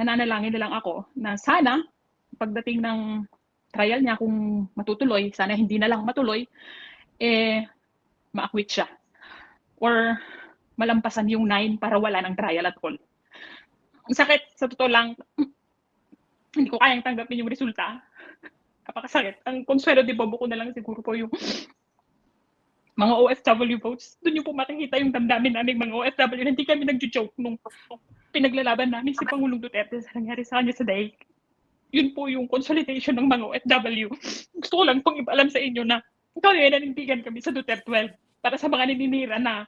nananalangin na lang ako na sana pagdating ng trial niya kung matutuloy, sana hindi na lang matuloy, ma-acquit siya. Or malampasan yung 9 para wala ng trial at all. Ang sakit, sa totoo lang, hindi ko kayang tanggapin yung resulta. Napakasakit. Ang konsuelo de bobo ko na lang siguro po yung mga OFW votes. Doon yung po makikita yung damdamin namin mga OFW. Hindi kami nag-joke nung pinaglalaban namin si Pangulong Duterte sa nangyari sa kanya sa daig. Yun po yung consolidation ng mga OFW. Gusto ko lang pong ipaalam sa inyo na ikaw yung nanindigan kami sa Duterte 12 para sa mga naninira na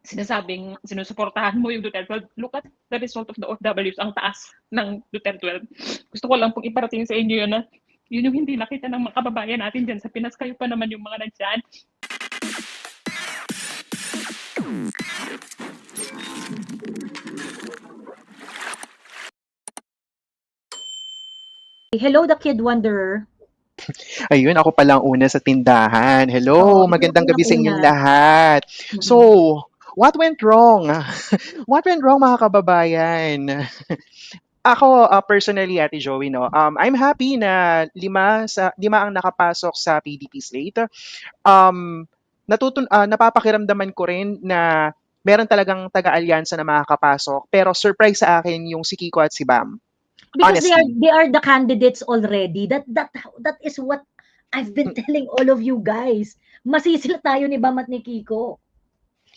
sinasabing sinusuportahan mo yung Duterte 12. Look at the result of the OFWs, ang taas ng Duterte 12. Gusto ko lang pong iparating sa inyo yun na yun yung hindi nakita ng mga kababayan natin dyan sa Pinas. Kayo pa naman yung mga nandyan. Hello, the Kid Wanderer. Ayun, ako palang una sa tindahan. Hello, magandang gabi sa inyong lahat. So, what went wrong? What went wrong mga kababayan? Ako, personally, Ate Joey, no, I'm happy na lima ang nakapasok sa PDP slate. Napapakiramdaman ko rin na meron talagang taga-alyansa na makakapasok. Pero surprise sa akin yung si Kiko at si Bam. Because Honestly. they are the candidates already. That is what I've been telling all of you guys. Masisila tayo ni Bam at ni Kiko.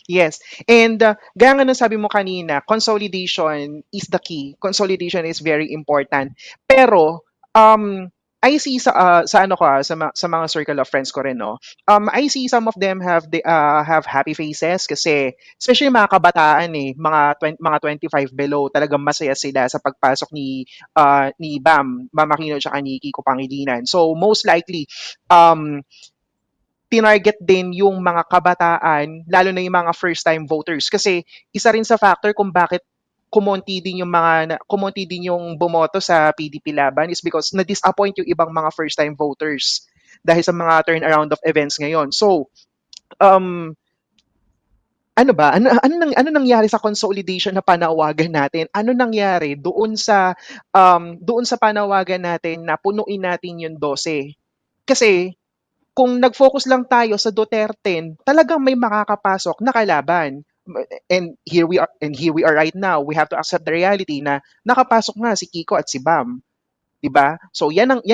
Yes. And gaya nga nung sabi mo kanina, consolidation is the key. Consolidation is very important. Pero I see sa mga circle of friends ko rin, no. I see some of them have happy faces kasi especially mga kabataan mga 25 below, talagang masaya sila sa pagpasok ni Bam Aquino at ni Kiko Pangilinan. So most likely tinarget din yung mga kabataan, lalo na yung mga first-time voters. Kasi isa rin sa factor kung bakit kumonti din yung bumoto sa PDP laban is because na-disappoint yung ibang mga first-time voters dahil sa mga turnaround of events ngayon. So, ano nangyari sa consolidation na panawagan natin? Ano nangyari doon sa panawagan natin na punuin natin yung 12? Kasi kung nag-focus lang tayo sa Duterte, talagang may makakapasok na kalaban. And here we are right now. We have to accept the reality na nakapasok nga si Kiko at si Bam. 'Di ba? So yan ang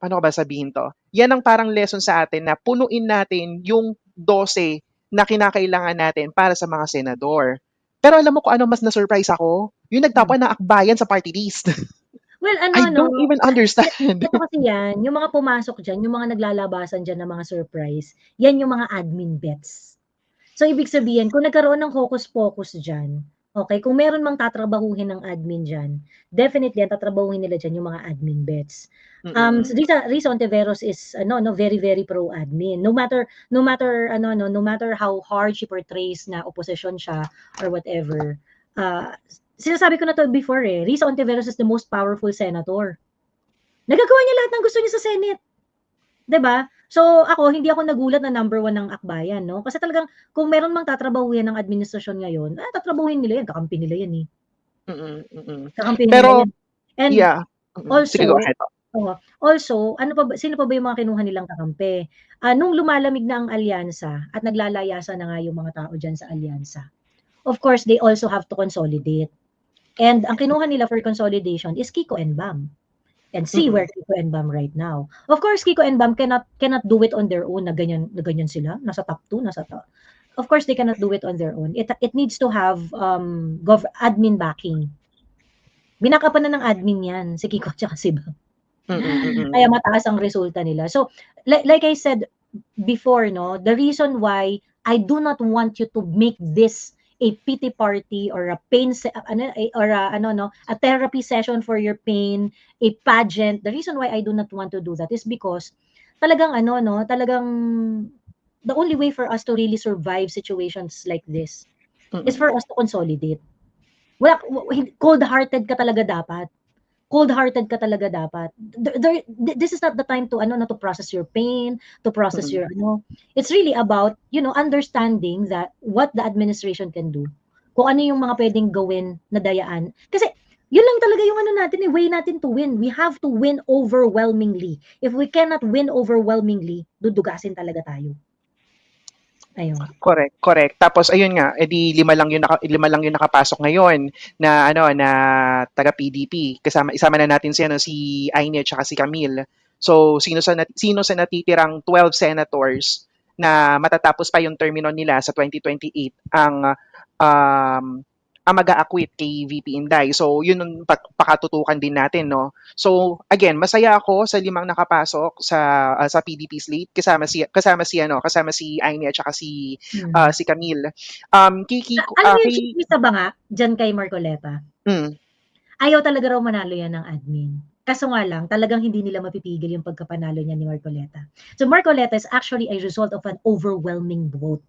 paano ko ba sabihin to? Yan ang parang lesson sa atin na punuin natin yung 12 na kinakailangan natin para sa mga senador. Pero alam mo kung ano mas na-surprise ako? Yung nagtapon ng akbayan sa party list. Well, I don't even understand. Ito kasi yan, yung mga pumasok dyan, yung mga naglalabasan dyan ng mga surprise, yan yung mga admin bets. So, ibig sabihin, kung nagkaroon ng hocus-pocus dyan, okay, kung meron mang tatrabahuhin ng admin dyan, definitely, ang tatrabahuhin nila dyan yung mga admin bets. So Risa Ontiveros is very very pro admin. No matter how hard she portrays na opposition siya or whatever. Sinasabi ko na to before Risa Ontiveros is the most powerful senator. Nagagawa niya lahat ng gusto niya sa Senate. 'Di ba? So ako, hindi ako nagulat na number 1 ng akbayan, no? Kasi talagang kung meron mang tatrabahuhin ng administrasyon ngayon, tatrabahuhin nila yan, kakampi nila yan eh. Kakampi nila yan. And yeah. Also, sige, go ahead. Also, sino pa ba yung mga kinuha nilang kakampi? Nung lumalamig na ang alyansa at naglalayasa na nga yung mga tao dyan sa alyansa, of course, they also have to consolidate. And ang kinuha nila for consolidation is Kiko and Bam. And see where Kiko and Bam right now. Of course, Kiko and Bam cannot do it on their own na ganyan sila, nasa top 2, Of course, they cannot do it on their own. It needs to have admin backing. Binakapan na ng admin yan, si Kiko at si Bam. Kaya mataas ang resulta nila. So, like I said before, no, the reason why I do not want you to make this a pity party or a therapy session for your pain, a pageant. The reason why I do not want to do that is because talagang the only way for us to really survive situations like this is for us to consolidate. Cold-hearted ka talaga dapat. This is not the time to to process your pain, to process your It's really about, understanding that what the administration can do. kung ano yung mga pwedeng gawin na dayaan. Kasi yun lang talaga yung ano natin, way natin to win. We have to win overwhelmingly. If we cannot win overwhelmingly, dudugasin talaga tayo. Ayun. Correct. Tapos ayun nga, edi lima lang yung nakapasok ngayon na taga PDP. Isama na natin si Aine at si Camille. So sino sa natitirang 12 senators na matatapos pa yung termino nila sa 2028 ang mag-a-acquit kay VP Inday. So yun ang pakatutukan din natin, no. So again, masaya ako sa 5 nakapasok sa PDP slate kasama si Aine at si Camille. Alam mo yung chismis ba nga dyan kay Marcoleta? Ayaw talaga raw manalo yan ng admin. Kaso nga lang, talagang hindi nila mapipigil yung pagkapanalo niya ni Marcoleta. So Marcoleta is actually a result of an overwhelming vote.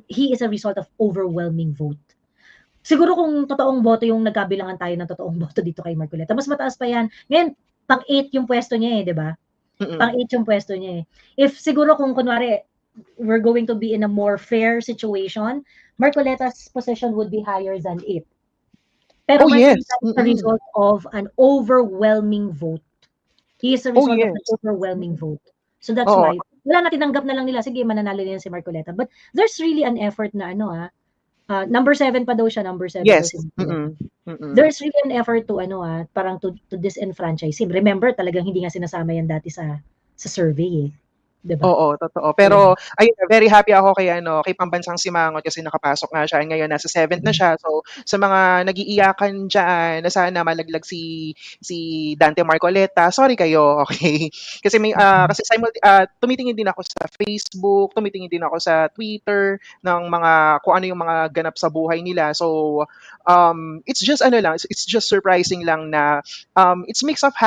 He is a result of overwhelming vote. Siguro kung totoong boto yung nagkabilangan tayo ng totoong boto dito kay Marcoleta, mas mataas pa yan. Ngayon, pang-8 yung pwesto niya di ba? Pang-8 yung pwesto niya If siguro kung kunwari, we're going to be in a more fair situation, Marcoleta's position would be higher than 8. Pero Marcoleta is a result of an overwhelming vote. He is a result of an overwhelming vote. So that's why, wala na, tinanggap na lang nila, sige, mananalo din si Marcoleta. But there's really an effort na number 7 pa daw siya, number 7. Yes. There's really an effort to parang to disenfranchise him. Remember, talagang hindi nga sinasama yan dati sa survey Diba? Oo, totoo. Pero ayun, very happy ako kay Pambansang Simangot kasi nakapasok nga siya. Ngayon nasa 7th na siya. So sa mga nag-iiyakan diyan na sana malaglag si Dante Marcoleta, sorry kayo, okay? Kasi tumitingin din ako sa Facebook, tumitingin din ako sa Twitter ng mga kung ano yung mga ganap sa buhay nila. So it's just surprising lang na it's mix of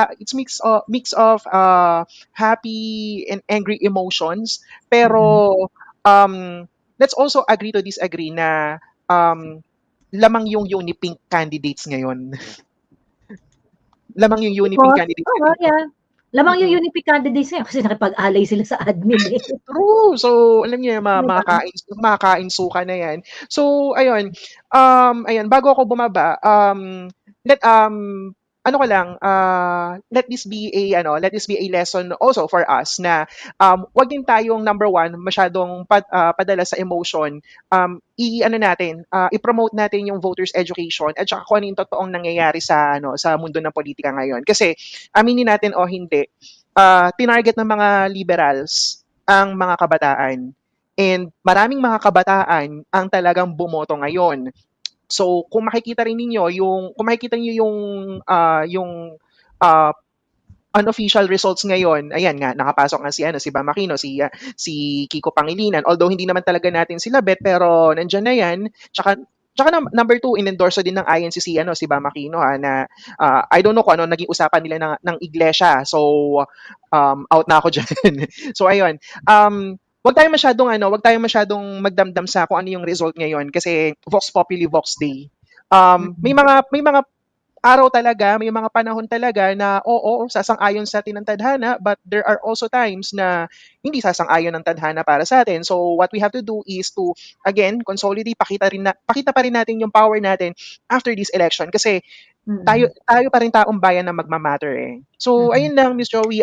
happy and angry emotions, pero let's also agree to disagree na lamang yung Unipink candidates ngayon. Lamang yung Unipink candidates. Lamang yung Unipink candidates ngayon kasi nakipag-alay sila sa admin True. So, alam niyo, makakainsuka na yan. So, ayun, bago ako bumaba, let this be a lesson also for us na wag din tayong number 1 masyadong padala sa emotion. I-promote natin yung voters education at saka kung ano yung totoong nangyayari sa mundo ng politika ngayon. Kasi aminin natin o hindi, tinarget ng mga liberals ang mga kabataan. And maraming mga kabataan ang talagang bumoto ngayon. So kung makikita niyo yung unofficial results ngayon, ayan nga, nakapasok nga si Bam Aquino, si Kiko Pangilinan, although hindi naman talaga natin sila bet, pero nandiyan na yan. Tsaka number 2, in-endorse din ng INC si Bam Aquino na I don't know kung ano naging usapan nila ng iglesia. So out na ako dyan. So ayun. Wag tayong masyadong magdamdam sa kung ano yung result ngayon kasi Vox Populi Vox Day. May mga araw talaga, may mga panahon talaga na sasang-ayon sa atin ng tadhana, but there are also times na hindi sasang-ayon ng tadhana para sa atin. So what we have to do is to again consolidate, pakita pa rin natin yung power natin after this election kasi tayo pa rin taong bayan na magmamatter So ayun lang, Miss Joey,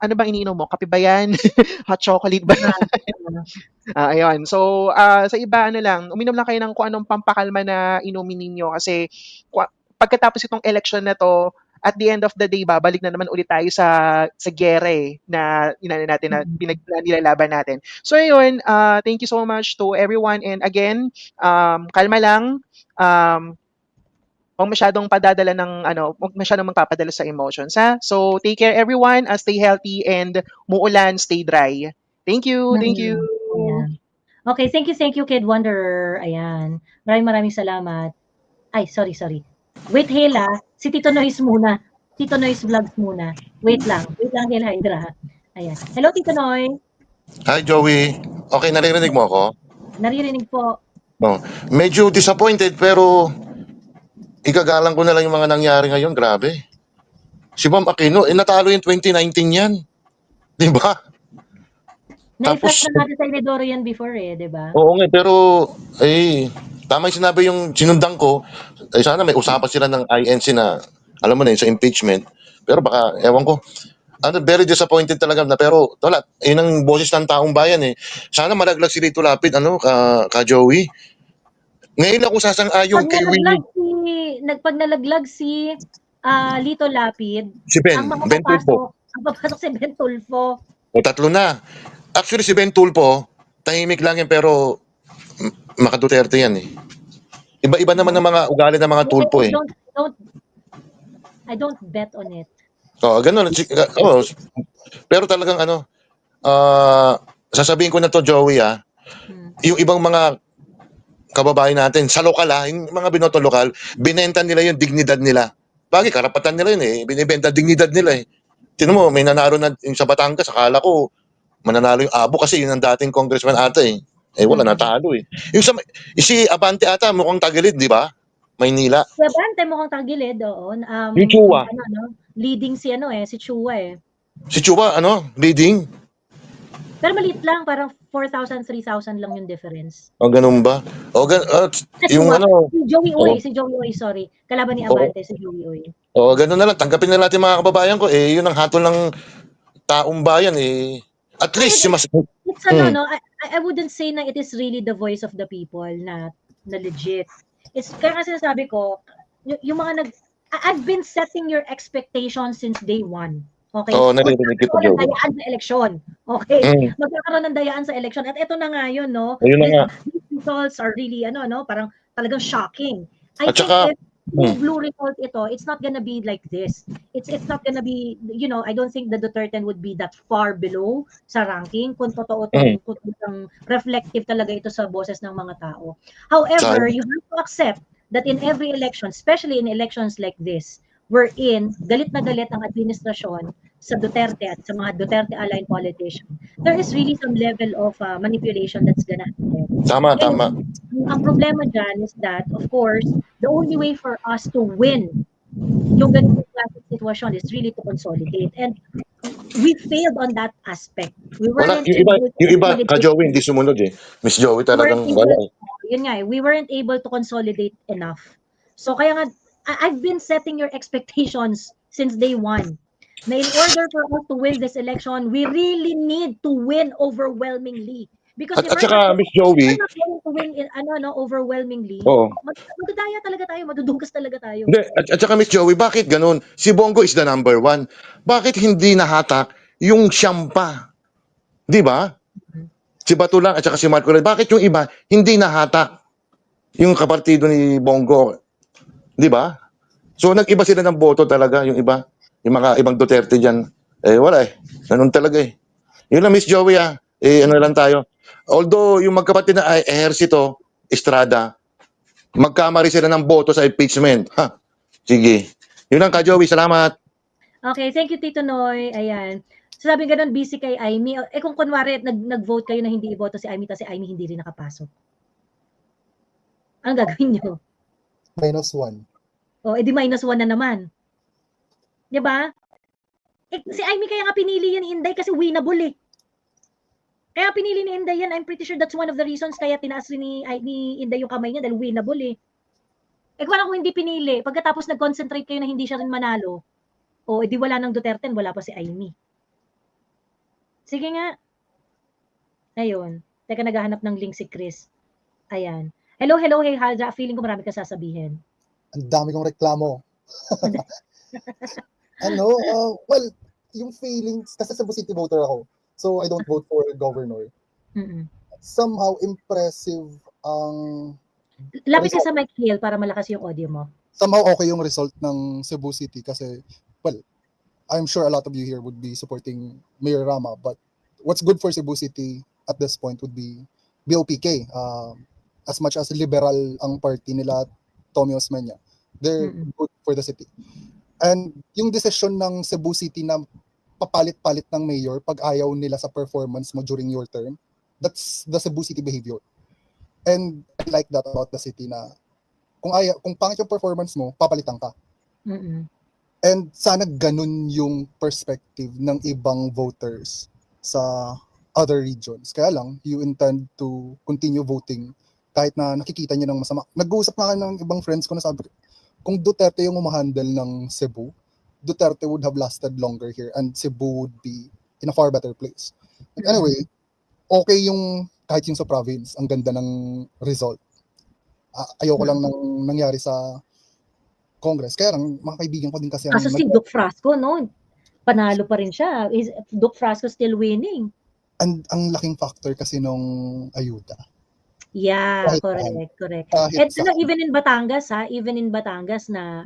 ano bang iniinom mo? Kape ba yan? Hot chocolate ba yan? Ayun. So, sa iba, uminom lang kayo ng kung anong pampakalma na inumin ninyo kasi pagkatapos itong election na to, at the end of the day, babalik na naman ulit tayo sa gere na pinilalaban natin. So, ayun, thank you so much to everyone. And again, kalma lang. Huwag masyadong magpapadala sa emotions, ha? So, take care everyone, stay healthy, and muulan, stay dry. Thank you. Ayan. Okay, thank you, Kid Wanderer. Ayan. Maraming salamat. Ay, sorry. Wait, Hela. Si Tito Noise muna. Tito Noise Vlogs muna. Wait lang, Hela Hydra. Ayan. Hello, Tito Noy. Hi, Joey. Okay, naririnig mo ako? Naririnig po. Medyo disappointed pero igagalang ko na lang yung mga nangyari ngayon. Grabe. Si Bam Aquino, natalo yung 2019 yan. Di ba? Na-flash Tapos, na natin sa Inodoro yan before eh, di ba? oo nga, pero, tama yung sinabi yung sinundan ko. Sana may usapan sila ng INC na, alam mo na yun, sa impeachment. Pero baka, ewan ko, very disappointed talaga na, pero wala, yun ang boses ng taong bayan eh. Sana malaglag si Lito Lapid, ka Joey. Ngayon ako sasang-ayon kay Willie, Pag nalaglag si Lito Lapid, si ang Ben Tulfo. papasok si Ben Tulfo. O tatlo na. Actually, si Ben Tulfo, tahimik lang yan, pero maka-Duterte yan eh. Iba-iba naman ang mga ugali ng mga Tulfo eh. I don't bet on it. Oo, ganun. Oo. Pero talagang sasabihin ko na to, Joey, yung ibang mga kababayan natin sa lokal, yung mga binoto lokal, binenta nila yung dignidad nila. Bagay, karapatan nila yun eh. Binibenta dignidad nila eh. Tinan mo, may nanalo na yung sa Batangas, akala ko mananalo yung Abo kasi yun ang dating congressman ata eh. Eh wala, natalo eh. Si Abante ata mukhang tagilid, di ba? Maynila. Si Abante mukhang tagilid, oo. Yung Chua. Leading si si Chua eh. Si Chua, leading? Pero maliit lang, parang 4,000, 3,000 lang yung difference. O, ganun ba? O, yung Si Joey Uy, sorry. Kalaban ni Abante, si Joey Uy. O, ganun na lang. Tanggapin na natin mga kababayan ko. Eh, yun ang hatol ng taong bayan eh. At least, it's I wouldn't say na it is really the voice of the people na legit. It's kaya kasi sinasabi ko, yung mga I've been setting your expectations since day one. Okay? Narinig kita, Magkakaroon ng Joey. dayaan sa eleksyon. Okay? Magkakaroon ng dayaan sa eleksyon. At ito na nga yun, no? Ayun na nga. These results are really, parang talagang shocking. I At think saka, if blue result ito, it's not gonna be like this. It's not gonna be, I don't think the Duterte would be that far below sa ranking kung totoo kung reflective talaga ito sa boses ng mga tao. However, you have to accept that in every election, especially in elections like this, wherein galit na galit ang administrasyon sa Duterte at sa mga Duterte-aligned politicians, there is really some level of manipulation that's gonna happen. Tama. Ang problema dyan is that, of course, the only way for us to win yung ganitong klaseng sitwasyon is really to consolidate. And we failed on that aspect. We weren't yung iba, ka Joey, hindi sumunod eh. Miss Joey talagang wala eh. Yun nga we weren't able to consolidate enough. So kaya nga, I've been setting your expectations since day one. Na in order for us to win this election, we really need to win overwhelmingly. Because at saka, Miss Joey, we're not going to win overwhelmingly, magdadaya talaga tayo, madudugas talaga tayo. Hindi, at saka Miss Joey, bakit ganun? Si Bongo is the number one. Bakit hindi nahatak yung siyam pa? Di ba? Si Bato lang at saka si Marco Red. Bakit yung iba hindi nahatak yung kapartido ni Bongo? Di ba? So nag-iba sila ng boto talaga, yung iba. Yung mga ibang Duterte dyan. Wala eh. Ganun talaga eh. Yun lang Miss Joey ano lang tayo. Although yung magkapatid na Ejercito, Estrada, magkamali sila ng boto sa impeachment. Sige. Yun lang ka Joey, salamat. Okay, thank you Tito Noy. Ayan. So sabi ganun, busy kay Aimee. Kung kunwari nag-vote kayo na hindi iboto si Aimee, tapos si Aimee hindi rin nakapasok. Anong gagawin nyo? -1. Edi -1 na naman. Diba? Si Aimee kaya nga pinili yan ni Inday kasi winnable eh. Kaya pinili ni Inday yan. I'm pretty sure that's one of the reasons kaya tinaas rin ni Inday yung kamay niya dahil winnable eh. Kung hindi pinili, pagkatapos nag-concentrate kayo na hindi siya rin manalo, edi wala ng Duterte, wala pa si Aimee. Sige nga. Ayun. Teka, naghahanap ng link si Chris. Ayan. Hello, hey Haja. Feeling ko marami ka sasabihin. Ang dami kong reklamo. Well, yung feelings, kasi Cebu City voter ako. So I don't vote for governor. Somehow impressive ang lapit ka sa mic, Hill, para malakas yung audio mo. Somehow okay yung result ng Cebu City kasi, well, I'm sure a lot of you here would be supporting Mayor Rama, but what's good for Cebu City at this point would be BOPK. As much as liberal ang party nila, Tommy Osmeña, they're good for the city. And yung decision ng Cebu City na papalit-palit ng mayor pag ayaw nila sa performance mo during your term, that's the Cebu City behavior. And I like that about the city na kung pangit yung performance mo, papalitan ka. And sana ganun yung perspective ng ibang voters sa other regions. Kaya lang, you intend to continue voting kahit na nakikita nyo ng masama. Nag-uusap nga kayo ng ibang friends ko na sabi, kung Duterte yung umahandle ng Cebu, Duterte would have lasted longer here and Cebu would be in a far better place. And anyway, okay yung kahit yung sa province, ang ganda ng result. Ayoko lang nang nangyari sa Congress. Kaya lang, mga kaibigan ko din kasi Kaso si Doc Frasco, no? Panalo pa rin siya. Is Doc Frasco still winning? ang laking factor kasi nung ayuda. Yeah, Kahit correct. Kahit And sa- even in Batangas na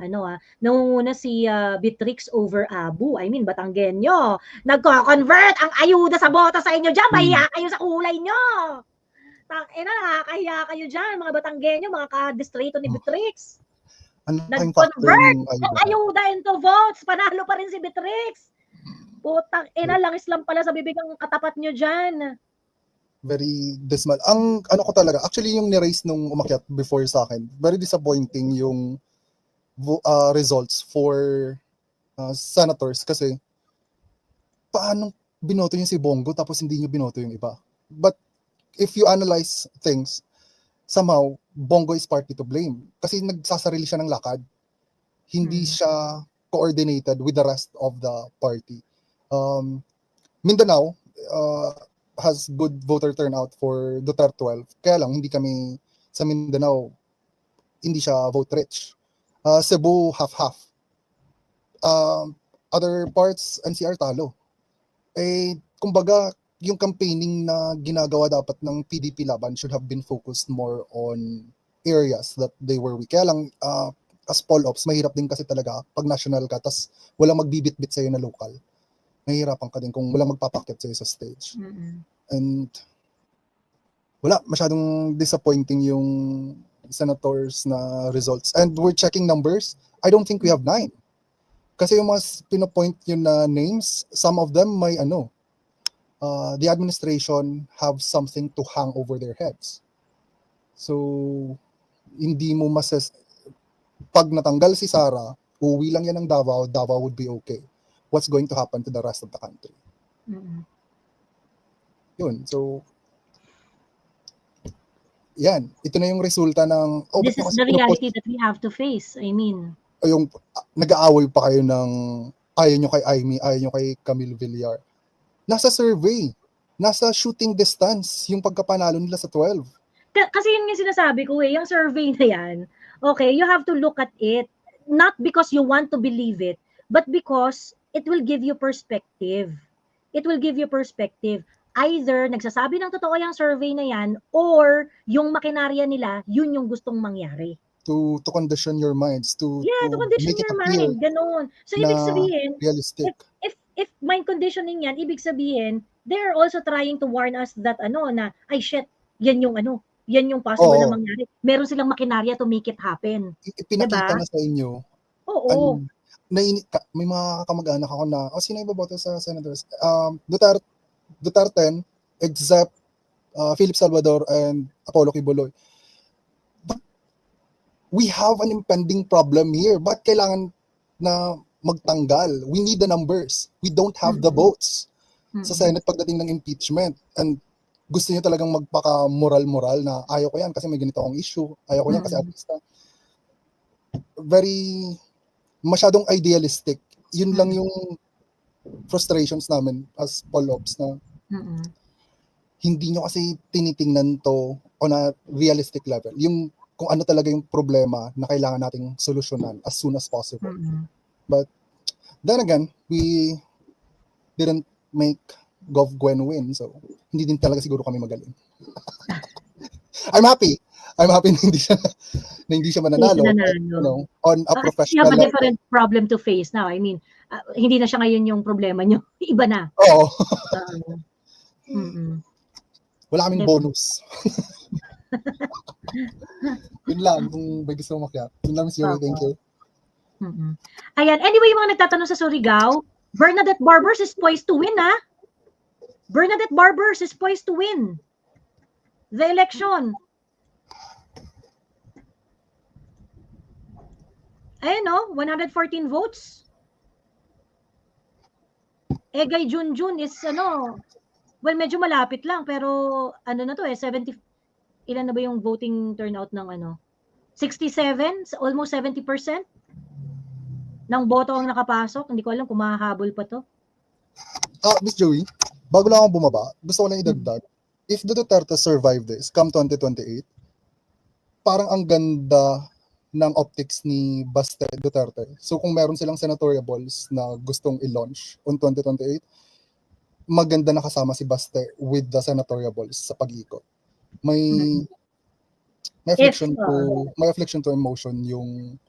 nangunguna si Beatrix over Abu. I mean, Batanggenyo. Nagko-convert ang ayuda sa boto sa inyo diyan. Mahiya kayo sa kulay nyo. Nakakahiya kayo diyan, mga Batanggenyo, mga ka-distrito ni Beatrix. ang laking factor Nag-convert ng ang ayuda. ayuda into votes. Panalo pa rin si Beatrix. Putang ina, langis lang pala sa bibig ang katapat nyo diyan. Very dismal. Ang ano ko talaga, actually yung ni-raise nung umakyat before sa akin, very disappointing yung results for senators kasi paano binoto niyo si Bongo tapos hindi niyo binoto yung iba. But if you analyze things, somehow Bongo is partly to blame kasi nagsasarili siya ng lakad. Hindi siya coordinated with the rest of the party. Mindanao has good voter turnout for Duterte 12. Kaya lang, hindi kami sa Mindanao, hindi siya vote rich. Cebu, half-half. Other parts, NCR talo. Kumbaga, yung campaigning na ginagawa dapat ng PDP laban should have been focused more on areas that they were weak. Kaya lang, as poll ops, mahirap din kasi talaga pag national ka, tas walang magbibit-bit sa'yo na local. Nahihirapan ka din kung walang magpapakyat sa'yo sa stage. And wala, masyadong disappointing yung senators na results. And we're checking numbers. I don't think we have 9. Kasi yung mga pinopoint yun na names, some of them may the administration have something to hang over their heads. So, hindi mo pag natanggal si Sara, uuwi lang yan ng Davao, Davao would be okay. What's going to happen to the rest of the country? Yun, so yan, ito na yung resulta ng This is the reality that we have to face. I mean, yung nag-aaway pa kayo ng ayaw nyo kay Aimee, ayaw nyo kay Camille Villar. Nasa survey, nasa shooting distance yung pagkapanalo nila sa 12. Kasi yun yung sinasabi ko yung survey na yan, okay, you have to look at it, not because you want to believe it, but because it will give you perspective. It will give you perspective. Either nagsasabi ng totoo yung survey na yan, or yung makinarya nila, yun yung gustong mangyari. To condition your minds, to condition make it your appear mind, ganun. So, ibig sabihin, realistic. if mind conditioning yan, ibig sabihin, they're also trying to warn us that na, ay shit, yan yung possible na mangyari. Meron silang makinarya to make it happen. Ipinakita na sa inyo. Oo. May mga kamag-anak ako na, sino iboboto sa senators? Duterte, except Philip Salvador and Apollo Kibuloy. But we have an impending problem here. Ba't kailangan na magtanggal? We need the numbers. We don't have the votes sa Senate pagdating ng impeachment. And gusto niyo talagang magpaka-moral-moral na ayaw ko yan kasi may ganito akong issue. Ayaw ko yan kasi artista. Masyadong idealistic. Yun lang yung frustrations namin as poll ops na hindi nyo kasi tinitingnan to on a realistic level. Yung kung ano talaga yung problema na kailangan nating solusyonan as soon as possible. But then again, we didn't make Gov Gwen win, so hindi din talaga siguro kami magaling. I'm happy na hindi siya mananalo. On a professional level. You have a level. different problem to face now. I mean, hindi na siya ngayon yung problema nyo. Iba na. Oo. Wala kaming bonus. Yun lang, kung may gusto makiat. Yun lang, Miss Yuri, thank you. Ayan, anyway, yung mga nagtatanong sa Surigao, Bernadette Barbers is poised to win, ha? Bernadette Barbers is poised to win the election. Ayan, 114 votes. Egay Junjun is, Well, medyo malapit lang pero ano na 'to, 70 ilan na ba yung voting turnout ng 67, almost 70% ng boto ang nakapasok. Hindi ko alam kung mahahabol pa 'to. Miss Joey, bago lang ako bumaba, gusto ko lang idagdag. If the Duterte survive this, come 2028, parang ang ganda ng optics ni Baste Duterte. So kung meron silang senatorial balls na gustong i-launch on 2028, maganda na kasama si Baste with the senatorial balls sa pag-ikot. May affliction to emotion yung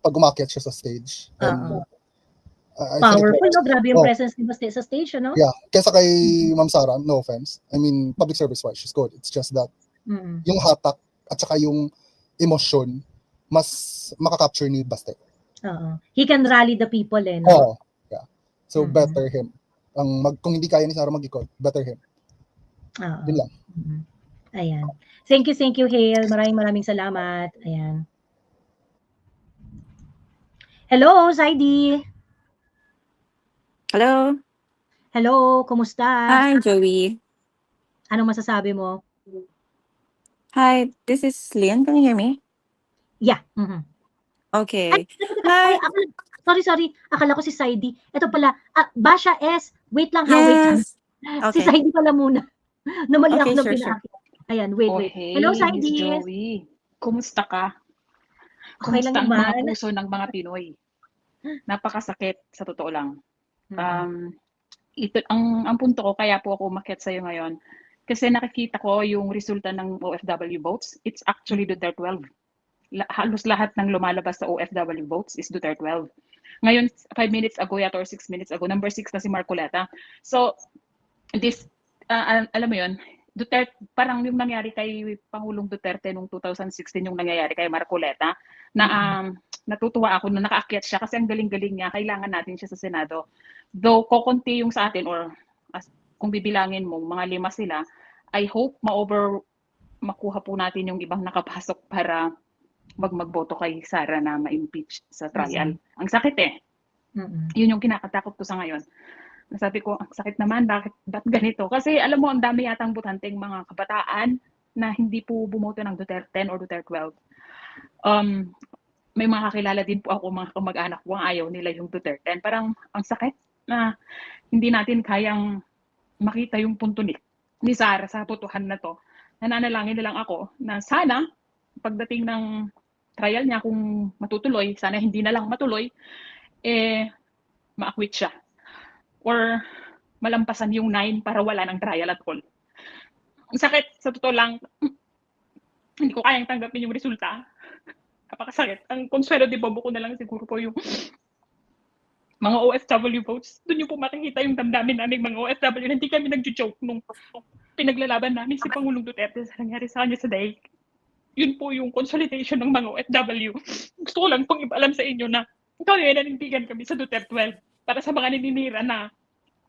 pag umakyat siya sa stage. And I think Powerful, no? Grabe yung presence ni Baste sa stage, ano? yeah, kesa kay Ma'am Sara, no offense. I mean, public service wise, she's good. It's just that yung hatak at saka yung emotion mas makakapture ni Baste. He can rally the people, no? Oh, yeah. So better him. Kung hindi kaya ni Sara mag-ikot, better him. Yun lang. Ayan. Thank you, Hale. Maraming salamat. Ayan. Hello, Zaidi. Hello. Hello, kumusta? Hi, Joey. Anong masasabi mo? Hi, this is Lian. Can you hear me? Yeah. Okay. Hi. Sorry. Akala ko si Saidi. Ito pala, Basha S. Wait lang ha, wait lang. Yes. Si Okay. Saidi pala muna. Namali Okay, ako ng sure. pinaakyat. Ayan, wait. Hey, Hello, Miss Saidi. Joey. Kumusta ka? Okay lang Kumusta ang mga naman. puso ng mga Pinoy? Napakasakit, sa totoo lang. Ang punto ko, kaya po ako umakyat sa'yo ngayon, kasi nakikita ko yung resulta ng OFW votes. It's actually Duterte 12. Halos lahat ng lumalabas sa OFW votes is Duterte 12. Ngayon, 5 minutes ago yata or 6 minutes ago, number 6 na si Marcoleta. So, alam mo yun, Duterte, parang yung nangyari kay Pangulong Duterte noong 2016, yung nangyayari kay Marcoleta, na natutuwa ako na nakaakyat siya kasi ang galing-galing niya, kailangan natin siya sa Senado. Though kokonti yung sa atin, or kung bibilangin mo, mga 5 sila, I hope makuha po natin yung ibang nakapasok para magboto kay Sara na ma-impeach sa trial. Ang sakit Yun yung kinakatakot ko sa ngayon. Nasabi ko, ang sakit naman, ba't ganito? Kasi alam mo, ang dami yatang butanteng mga kabataan na hindi po bumoto ng Duterte 10 or Duterte 12. May mga kakilala din po ako, mga kamag-anak ko, ang ayaw nila yung Duterte 10. Parang ang sakit na hindi natin kayang makita yung punto ni Sara sa botohan na to. Nananalangin na lang ako na sana pagdating ng trial niya, kung matutuloy, sana hindi na lang matuloy, ma-acquit siya. Or malampasan yung 9 para wala ng trial at all. Ang sakit, sa totoo lang, hindi ko kayang tanggapin yung resulta. Napakasakit. Ang konsuelo de bobo ko na lang siguro po yung mga OFW votes. Doon yung po makikita yung damdamin namin mga OFW. Hindi kami nag-joke nung pinaglalaban namin si Pangulong Duterte sa nangyari sa kanya sa daig. Yun po yung consolidation ng mga OFW. Gusto ko lang pong ipaalam sa inyo na ikaw yun, nanindigan kami sa Duterte 12 para sa mga naninira na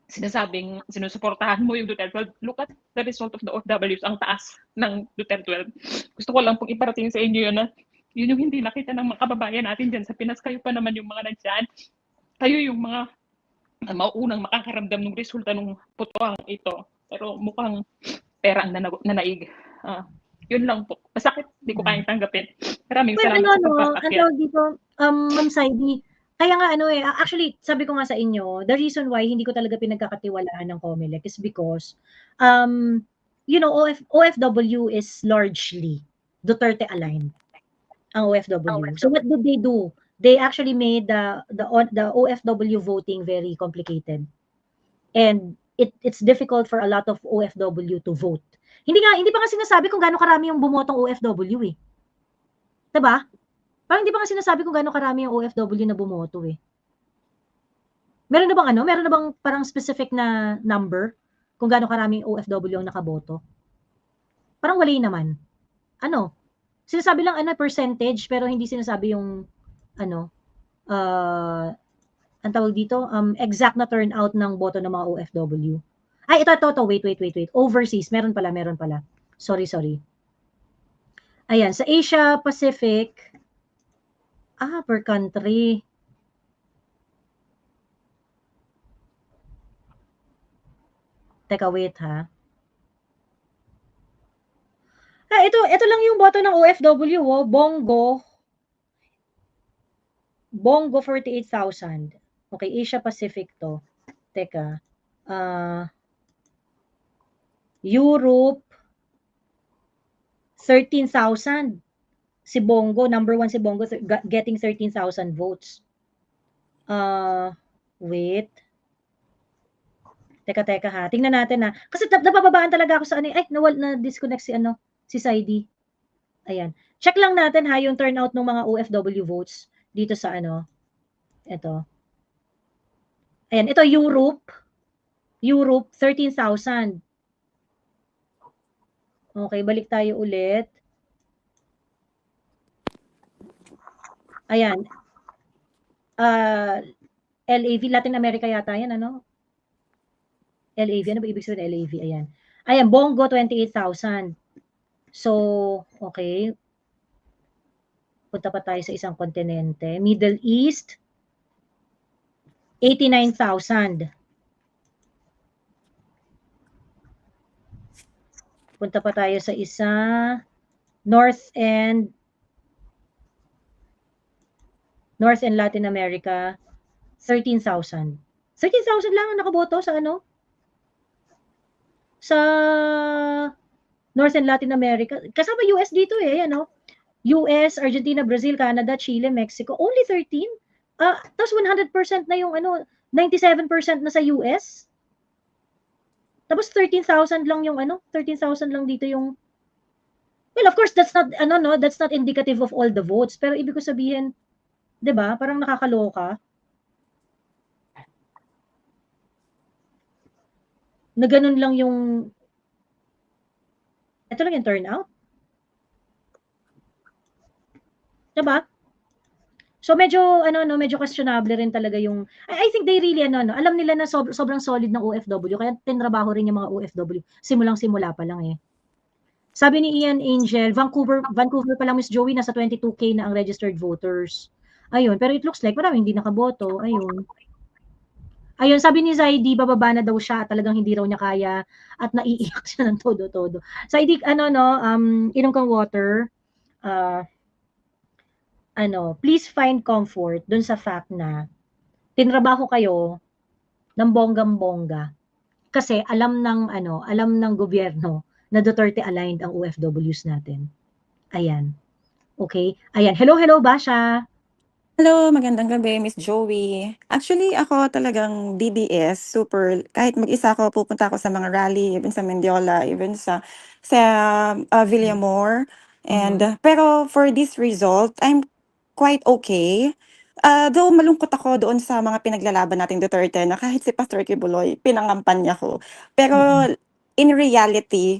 sinasabing sinusuportahan mo yung Duterte 12. Look at the result of the OFWs, ang taas ng Duterte 12. Gusto ko lang pong iparating sa inyo yun na yun yung hindi nakita ng mga kababayan natin dyan sa Pinas. Kayo pa naman yung mga nandyan. Kayo yung mga mauunang makakaramdam ng resulta ng putuang ito. Pero mukhang pera ang nanaig. Yun lang po. Masakit. Hindi ko kayang tanggapin. Maraming salamat sa pagpapaakyat. Ano dito, Ma'am Saidi, kaya nga actually, sabi ko nga sa inyo, the reason why hindi ko talaga pinagkakatiwalaan ng COMELEC is because, OFW is largely Duterte aligned, ang OFW. So what did they do? They actually made the OFW voting very complicated. And it's difficult for a lot of OFW to vote. Hindi pa nga sinasabi kung gaano karami yung bumotong OFW eh. 'Di ba? Parang hindi pa nga sinasabi kung gaano karami yung OFW na bumoto eh. Meron na bang parang specific na number kung gaano karami yung OFW ang nakaboto? Parang wala naman. Sinasabi lang percentage pero hindi sinasabi yung ang tawag dito, exact na turnout ng boto ng mga OFW. Ay, ito, wait. Overseas, meron pala. Sorry. Ayan, sa Asia Pacific, per country. Teka, wait ha. Ito lang yung boto ng OFW, oh. Bongo 48,000. Okay, Asia Pacific to. Teka. Europe 13,000. Si Bongo, number 1 si Bongo getting 13,000 votes. Wait. Teka ha. Tingnan natin ha. Kasi napababaan talaga ako sa ano. Ay, na-disconnect si Saidi. Ayan. Check lang natin ha yung turnout ng mga OFW votes dito sa ito. Ayan, ito Europe 13,000. Okay, balik tayo ulit. Ayan. LAV, Latin America yata yan, ano? LAV, ano ba ibig sabihin LAV? Ayan. Ayan, Bongo 28,000. So, okay. Punta pa tayo sa isang kontinente. Middle East, 89,000. Punta pa tayo sa isa. North and Latin America, 13,000. 13,000 lang ang nakaboto sa sa North and Latin America. Kasama US dito eh, US, Argentina, Brazil, Canada, Chile, Mexico. Only 13? Tapos 100% na yung 97% na sa US. Tapos 13,000 lang yung 13,000 lang dito yung. Well, of course that's not that's not indicative of all the votes, pero ibig ko sabihin, 'di ba? Parang nakakaloka. Na ganun lang yung ito lang yung turnout. 'Di ba? So medyo medyo questionable rin talaga yung I think they really alam nila na sobrang solid ng OFW kaya tinrabaho rin yung mga OFW simulang-simula pa lang eh. Sabi ni Ian Angel, Vancouver pa lang Miss Joey nasa 22K na ang registered voters. Ayun, pero it looks like maraming hindi nakaboto. Ayun, sabi ni Zaidi, bababa na daw siya at talagang hindi raw niya kaya at naiiyak siya ng todo-todo. Zaidi, inom kang water. Please find comfort dun sa fact na tinrabaho kayo ng bonggang-bongga kasi alam ng gobyerno na Duterte aligned ang OFWs natin. Ayan. Okay? Ayan. Hello, Basha. Hello, magandang gabi, Miss Joey. Actually, ako talagang DDS, super, kahit mag-isa ako, pupunta ako sa mga rally, even sa Mendiola, even sa Villamor. And, pero for this result, I'm quite okay. Though malungkot ako doon sa mga pinaglalaban nating Duterte na kahit si Pastor Kibuloy, pinangampanya ko. Pero in reality,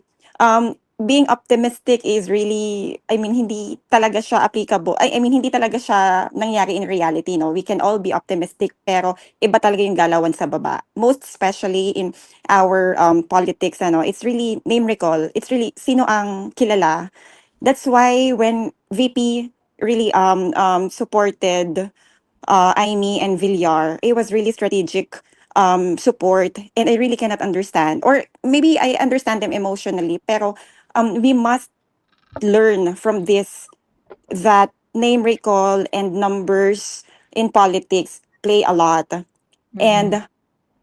being optimistic is really, hindi talaga siya applicable. Hindi talaga siya nangyari in reality, no? We can all be optimistic, pero iba talaga yung galawan sa baba. Most especially in our politics, it's really name recall. It's really sino ang kilala. That's why when VP really supported Aimee and Villar, it was really strategic support, and I really cannot understand, or maybe I understand them emotionally, pero we must learn from this that name recall and numbers in politics play a lot. And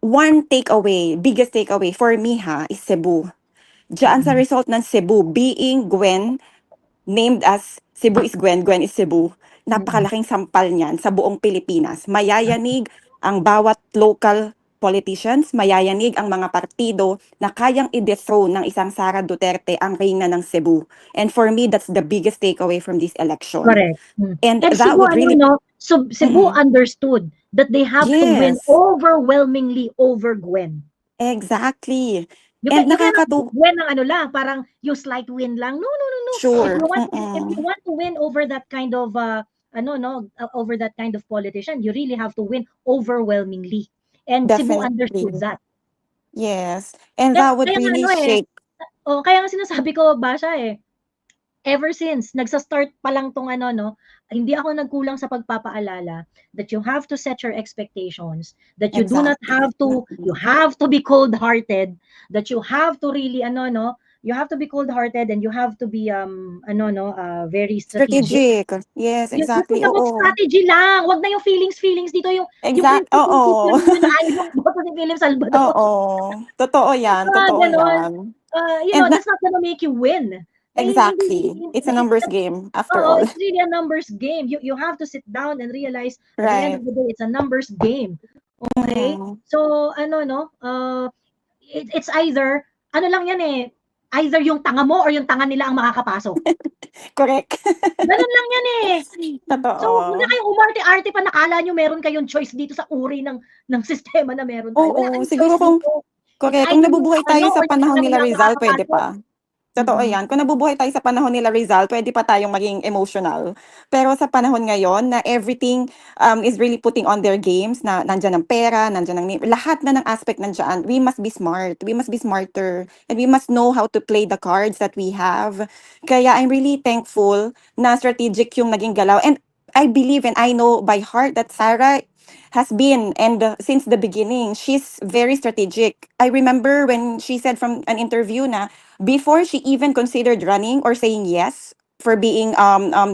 one takeaway, biggest takeaway for me is Cebu. Diyan sa result ng Cebu, being Gwen, named as Cebu is Gwen, Gwen is Cebu, napakalaking sampal niyan sa buong Pilipinas. Mayayanig ang bawat local politicians, mayayanig ang mga partido na kayang i-dethrone ng isang Sara Duterte ang reyna ng Cebu. And for me, that's the biggest takeaway from this election. Correct. And that Cebu, would really... Cebu understood that they have to win Yes. overwhelmingly over Gwen. Exactly. You And cannot win ng lang, parang yung slight win lang. No. Sure. If you want to win over that kind of over that kind of politician, you really have to win overwhelmingly. And Cebu Definitely. understood that. Yes. And that would really shake. Kaya nga sinasabi ko, Basha ever since nagsa-start pa lang 'tong ano 'no, hindi ako nagkulang sa pagpapaalala that you have to set your expectations, that you do not Exactly. have to you have to be cold-hearted, that you have to really ano 'no, you have to be cold-hearted and you have to be, ano 'no, very strategic. Strategic. Yes, This is exactly. about Oo. strategy lang, wag na yung feelings dito yung prinsipyo Oo. yun na idol mo si Philip Salvador. Oo. Totoo yan. Mga Totoo gano'n. yan. You And know, that's not gonna make you win. exactly. It's a It's numbers just game after oo, all. it's really a numbers game. You have to sit down and realize at the end Right. of the day, it's a numbers game. Okay? Mm. So, ano 'no, it's either ano lang yan, eh, either yung tanga mo or yung tanga nila ang makakapasok. Correct. Gano'n lang yan, eh. So, wag na Totoo. kayong umarte-arte pa na akala niyo meron kayong choice dito sa uri ng sistema na meron tayo. Wala Oo, kayong siguro choice kung dito. It's correct, kung either yung nabubuhay tanga tayo niyo sa or yung panahon tanga nila nila ang Rizal, pwede makakapasok. pa. Totoo yan. Kung nabubuhay tayo sa panahon nila Rizal, pwede pa tayong maging emotional. Pero sa panahon ngayon na everything is really putting on their games, na nandyan ang pera, nandyan ang lahat na ng aspect nandyan, we must be smart. We must be smarter. And we must know how to play the cards that we have. Kaya I'm really thankful na strategic yung naging galaw. And I believe and I know by heart that Sarah has been, and since the beginning, she's very strategic. I remember when she said from an interview na before she even considered running or saying yes for being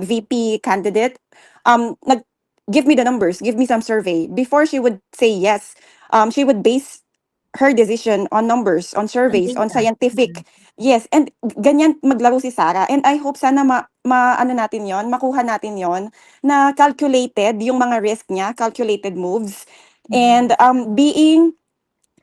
VP candidate, nag give me the numbers, give me some survey. Before she would say yes, she would base her decision on numbers, on Ang surveys, on data. scientific. Yes, and ganyan maglaro si Sarah. And I hope sana ano natin yon, makuha natin yon na calculated yung mga risk niya, calculated moves. And being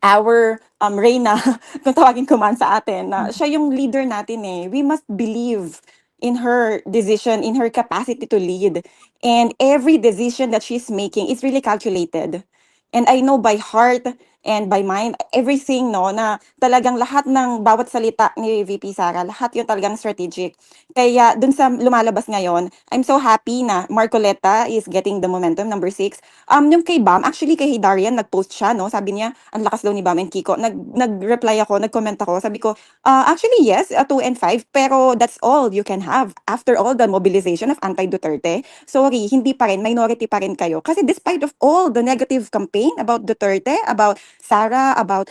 our Reyna, kung tawagin ko man sa atin, na siya yung leader natin eh. We must believe in her decision, in her capacity to lead. And every decision that she's making is really calculated. And I know by heart and by mind, everything, no, na talagang lahat ng bawat salita ni VP Sara, lahat yung talagang strategic. Kaya dun sa lumalabas ngayon, I'm so happy na Marcoleta is getting the momentum, number 6. Yung kay Bam, actually kay Darian, nag-post siya, no? Sabi niya, ang lakas daw ni Bam and Kiko. Nag-reply ako, nag-comment ako. Sabi ko, actually yes, 2 and 5, pero that's all you can have after all the mobilization of anti-Duterte. Sorry, hindi pa rin, minority pa rin kayo. Kasi despite of all the negative campaign about Duterte, about Sara, about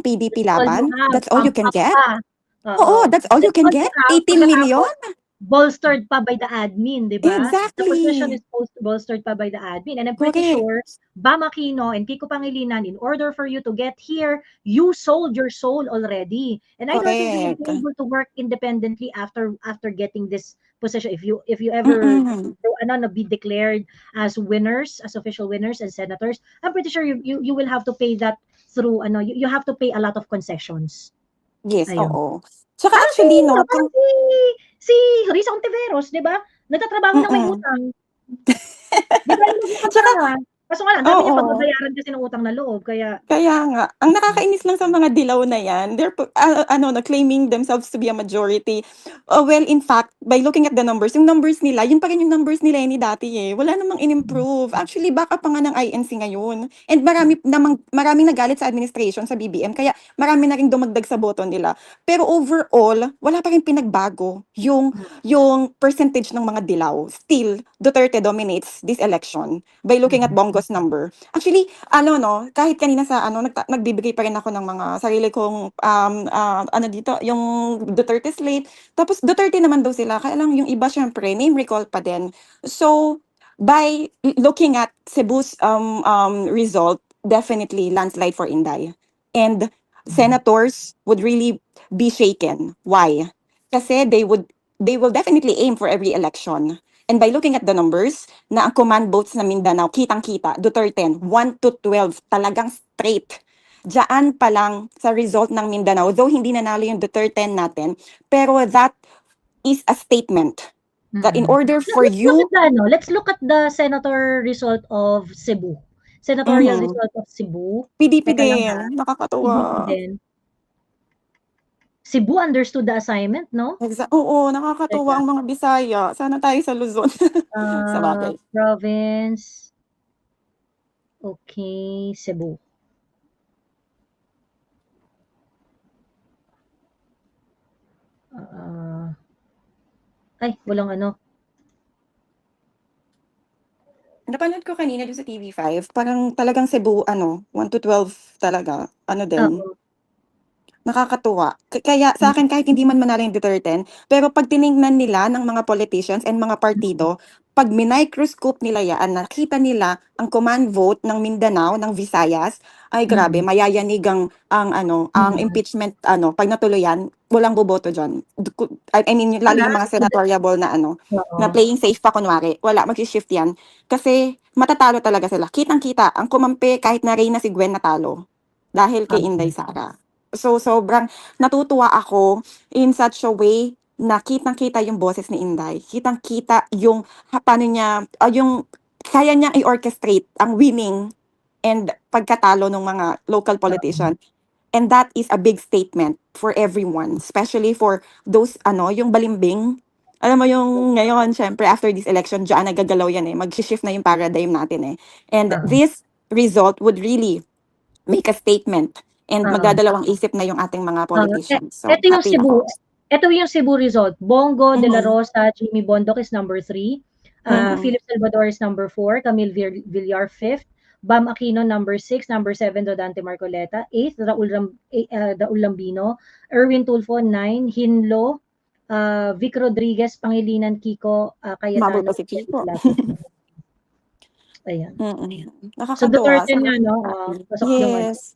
PDP All you laban, have, that's all you pump can up get? pa. Oo, Oo. that's all you That's can all you get? have. 18 million? Bolstered pa by the admin, di ba? The position Exactly. is bolstered pa by the admin. And I'm pretty Correct. sure, Bam Aquino and Kiko Pangilinan, in order for you to get here, you sold your soul already. And I don't think you will Correct. be able to work independently after getting this position. If you ever Mm-mm. be declared as winners, as official winners and senators, I'm pretty sure you will have to pay that through you have to pay a lot of concessions. Yes, Ayun. oo. Tsaka Parang actually, no, parang si Risa Ontiveros, 'di ba? Nagtatrabaho ng may mm. utang. 'Di ba lumutang Tsaka, siya? Kaso nga lang, ang dami niyang oo. pagbabayaran kasi ng utang na loob, kaya Kaya nga, ang nakakainis lang sa mga dilaw na yan, they're claiming themselves to be a majority. Well, in fact, by looking at the numbers, yung numbers nila, yun pa rin yung numbers nila ni dati eh. Wala namang in-improve. Actually, baka pa nga ng INC ngayon. And maraming nagalit sa administration, sa BBM, kaya marami na rin dumagdag sa boto nila. Pero overall, wala pa rin pinagbago yung percentage ng mga dilaw. Still, Duterte dominates this election by looking at Bongo's number. Actually, no, kahit kanina sa nagbibigay pa rin ako ng mga sarili kong dito, yung Duterte slate. Tapos Duterte naman daw sila, kaya lang yung iba syempre name recall pa din. So by looking at Cebu's result, definitely landslide for Inday. And senators would really be shaken. Why? Kasi they will definitely aim for every election. And by looking at the numbers, na ang command votes na Mindanao, kitang-kita, Duterte, 1 to 12, talagang straight. Diyan pa lang sa result ng Mindanao, though hindi nanalo yung Duterte natin, pero that is a statement that in order for you, let's look at the senator result of Cebu. Senatorial result of Cebu. PDP Teka lang ha. din, nakakatuwa. PDP din. Cebu understood the assignment, no? Oo, nakakatuwa Teka. ang mga Bisaya. Sana tayo sa Luzon. Sa bagay. Province. Okay, Cebu. Ay, walang ano. Napanood ko kanina dun sa TV5, parang talagang Cebu, 1 to 12 talaga, din, Oo. nakakatuwa. Kaya sa akin kahit hindi man manalo yung Duterte, pero pag tiningnan nila ng mga politicians and mga partido, pag minicroscope nila yan, nakita nila ang command vote ng Mindanao, ng Visayas, ay grabe, mayayanig ang impeachment, pag natuloy yan, walang boboto dyan. I mean, lalo yung mga senatoriable na na Oo. playing safe pa kunwari, wala, mag-shift yan. Kasi matatalo talaga sila. Kitang-kita, ang kumampi kahit na Reyna si Gwen natalo. Dahil kay Inday Sara. So, sobrang natutuwa ako in such a way na kitang-kita yung boses ni Inday. Kitang-kita yung paano niya, yung kaya niya i-orchestrate ang winning and pagkatalo ng mga local politician. And that is a big statement for everyone, especially for those, yung balimbing. Alam mo yung ngayon, syempre, after this election, dyan nagagalaw yan mag-shift na yung paradigm natin And this result would really make a statement and magdadalawang isip na yung ating mga politicians. So, Ito yung happy Cebu. ako. Ito yung Cebu result. Bongo de la Mhm. Rosa, Jimmy Bondoc is number 3. Mhm. Philip Salvador is number 4. Camille Villar 5th. Bam Aquino number 6. Number 7, Dodante Marcoleta. 8th, Raul Lambino. Erwin Tulfo 9. Hinlo. Vic Rodriguez, Pangilinan Kiko, Umabot Cayetano. pa si Kiko. Ayan. So Nakakatuwa. Duterte nga, no? Happy. Pasok yung ano. Yes.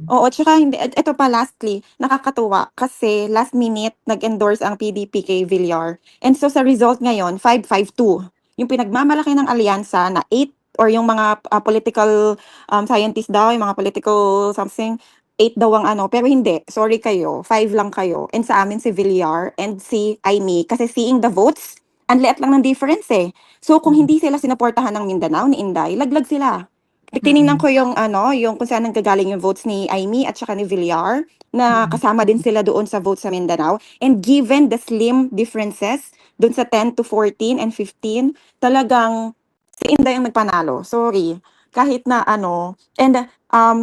Oo, tsaka hindi, ito pa lastly, nakakatuwa kasi last minute nag-endorse ang PDP kay Villar. And so sa result ngayon, 5-5-2. Yung pinagmamalaki ng alyansa na 8 or yung mga political scientist daw, yung mga political something, 8 daw ang pero hindi, sorry kayo, 5 lang kayo. And sa amin si Villar and si Aimee, kasi seeing the votes, ang liit lang ng difference So kung hindi sila sinuportahan ng Mindanao ni Inday, laglag sila. Tiningnan ko yung yung kung saan nanggagaling yung votes ni Aimee at saka ni Villar na kasama din sila doon sa votes sa Mindanao. And given the slim differences doon sa 10 to 14 and 15, talagang si Inday ang nagpanalo. Sorry. Kahit na and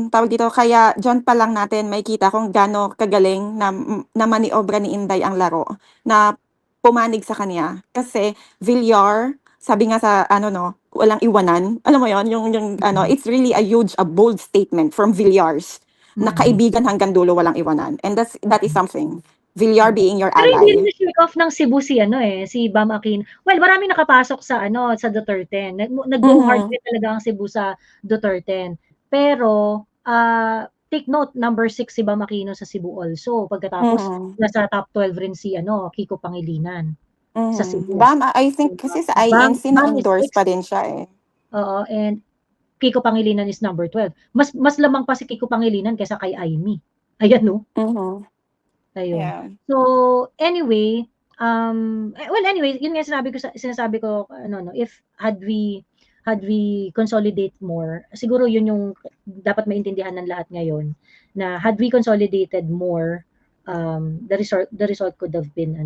tawag dito, kaya dyan pa lang natin makikita kung gaano kagaling na maniobra ni Inday ang laro, na pumanig sa kanya. Kasi Villar, sabi nga sa walang iwanan. Alam mo yon yung it's really a huge, a bold statement from Villars na kaibigan hanggang dulo walang iwanan. And that is something. Villar being your Pero hindi ally. rin shake off ng Cebu si si Bam Aquino. Well, maraming nakapasok sa sa Duterte. Nag-go hard din talaga ang Cebu sa Duterte. Pero take note, number 6 si Bam Aquino sa Cebu also. Pagkatapos nasa top 12 rin si Kiko Pangilinan sa Cebu. Bam, I think kasi sa INC na-endorse pa din siya Oo, and Kiko Pangilinan is number 12. Mas lamang pa si Kiko Pangilinan kaysa kay Aimee. Ayan, no? Ayun. Yeah. So, anyway, well, anyway, yun nga sinasabi ko, if had we consolidate more, siguro yun yung dapat maintindihan ng lahat ngayon, na had we consolidated more, the result could have been,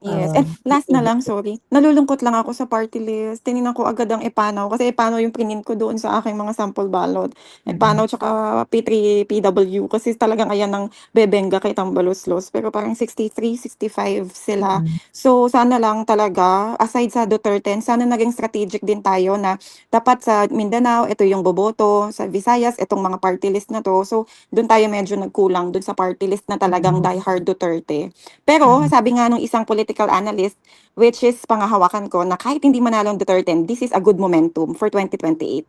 Yes. And last na lang, sorry. Nalulungkot lang ako sa party list. Tinignan ko agad ang Epanaw kasi Epanaw yung prinin ko doon sa aking mga sample ballot. Epanaw tsaka P3 PW kasi talagang ayan ng bebenga kay Tambaloslos. Pero parang 63, 65 sila. So sana lang talaga, aside sa Duterte, sana naging strategic din tayo na dapat sa Mindanao, ito yung boboto. Sa Visayas, itong mga party list na to. So doon tayo medyo nagkulang doon sa party list na talagang diehard Duterte. Pero sabi nga nung isang political analyst, which is pangahawakan ko, na kahit hindi manalo ang Duterte, this is a good momentum for 2028.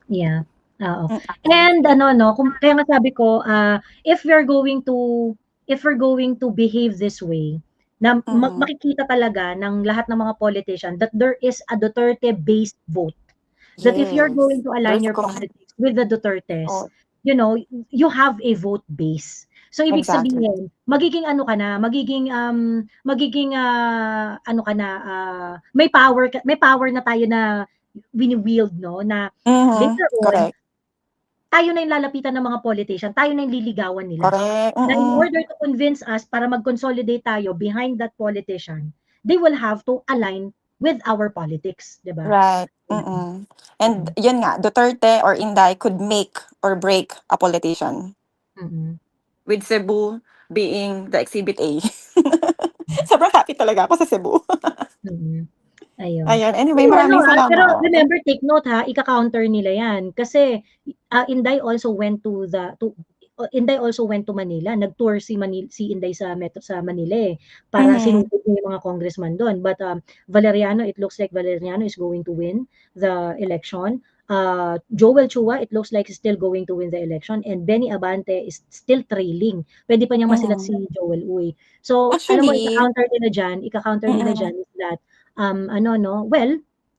Yeah. Oo. And kaya nga sabi ko, if we're going to behave this way, na makikita talaga ng lahat ng mga politician that there is a Duterte-based vote. That if you're going to align your politics with the Dutertes, you have a vote base. So ibig sabihin, magiging may power na tayo na wini-wield, na later on, tayo na yung lalapitan ng mga politician, tayo na yung liligawan nila. Na in order to convince us para mag-consolidate tayo behind that politician, they will have to align with our politics, di ba? Right. And yun nga, Duterte or Inday could make or break a politician. With Cebu being the exhibit A. Sobrang happy talaga ako sa Cebu. Mm. Ayun. Ayun, anyway, Pero ano, maraming pero salamat. remember, take note ha, ika-counter nila yan. Kasi Inday also went to Inday also went to Manila. Nag-tour si Inday sa Manila para Mhm. sinugod niya yung mga congressman doon. But Valeriano, it looks like Valeriano is going to win the election. Joel Chua, it looks like he's still going to win the election. And Benny Abante is still trailing. Pwede pa niyang masilat si Joel Uy. So, alam mo, Actually, ika-counter nila dyan is that well,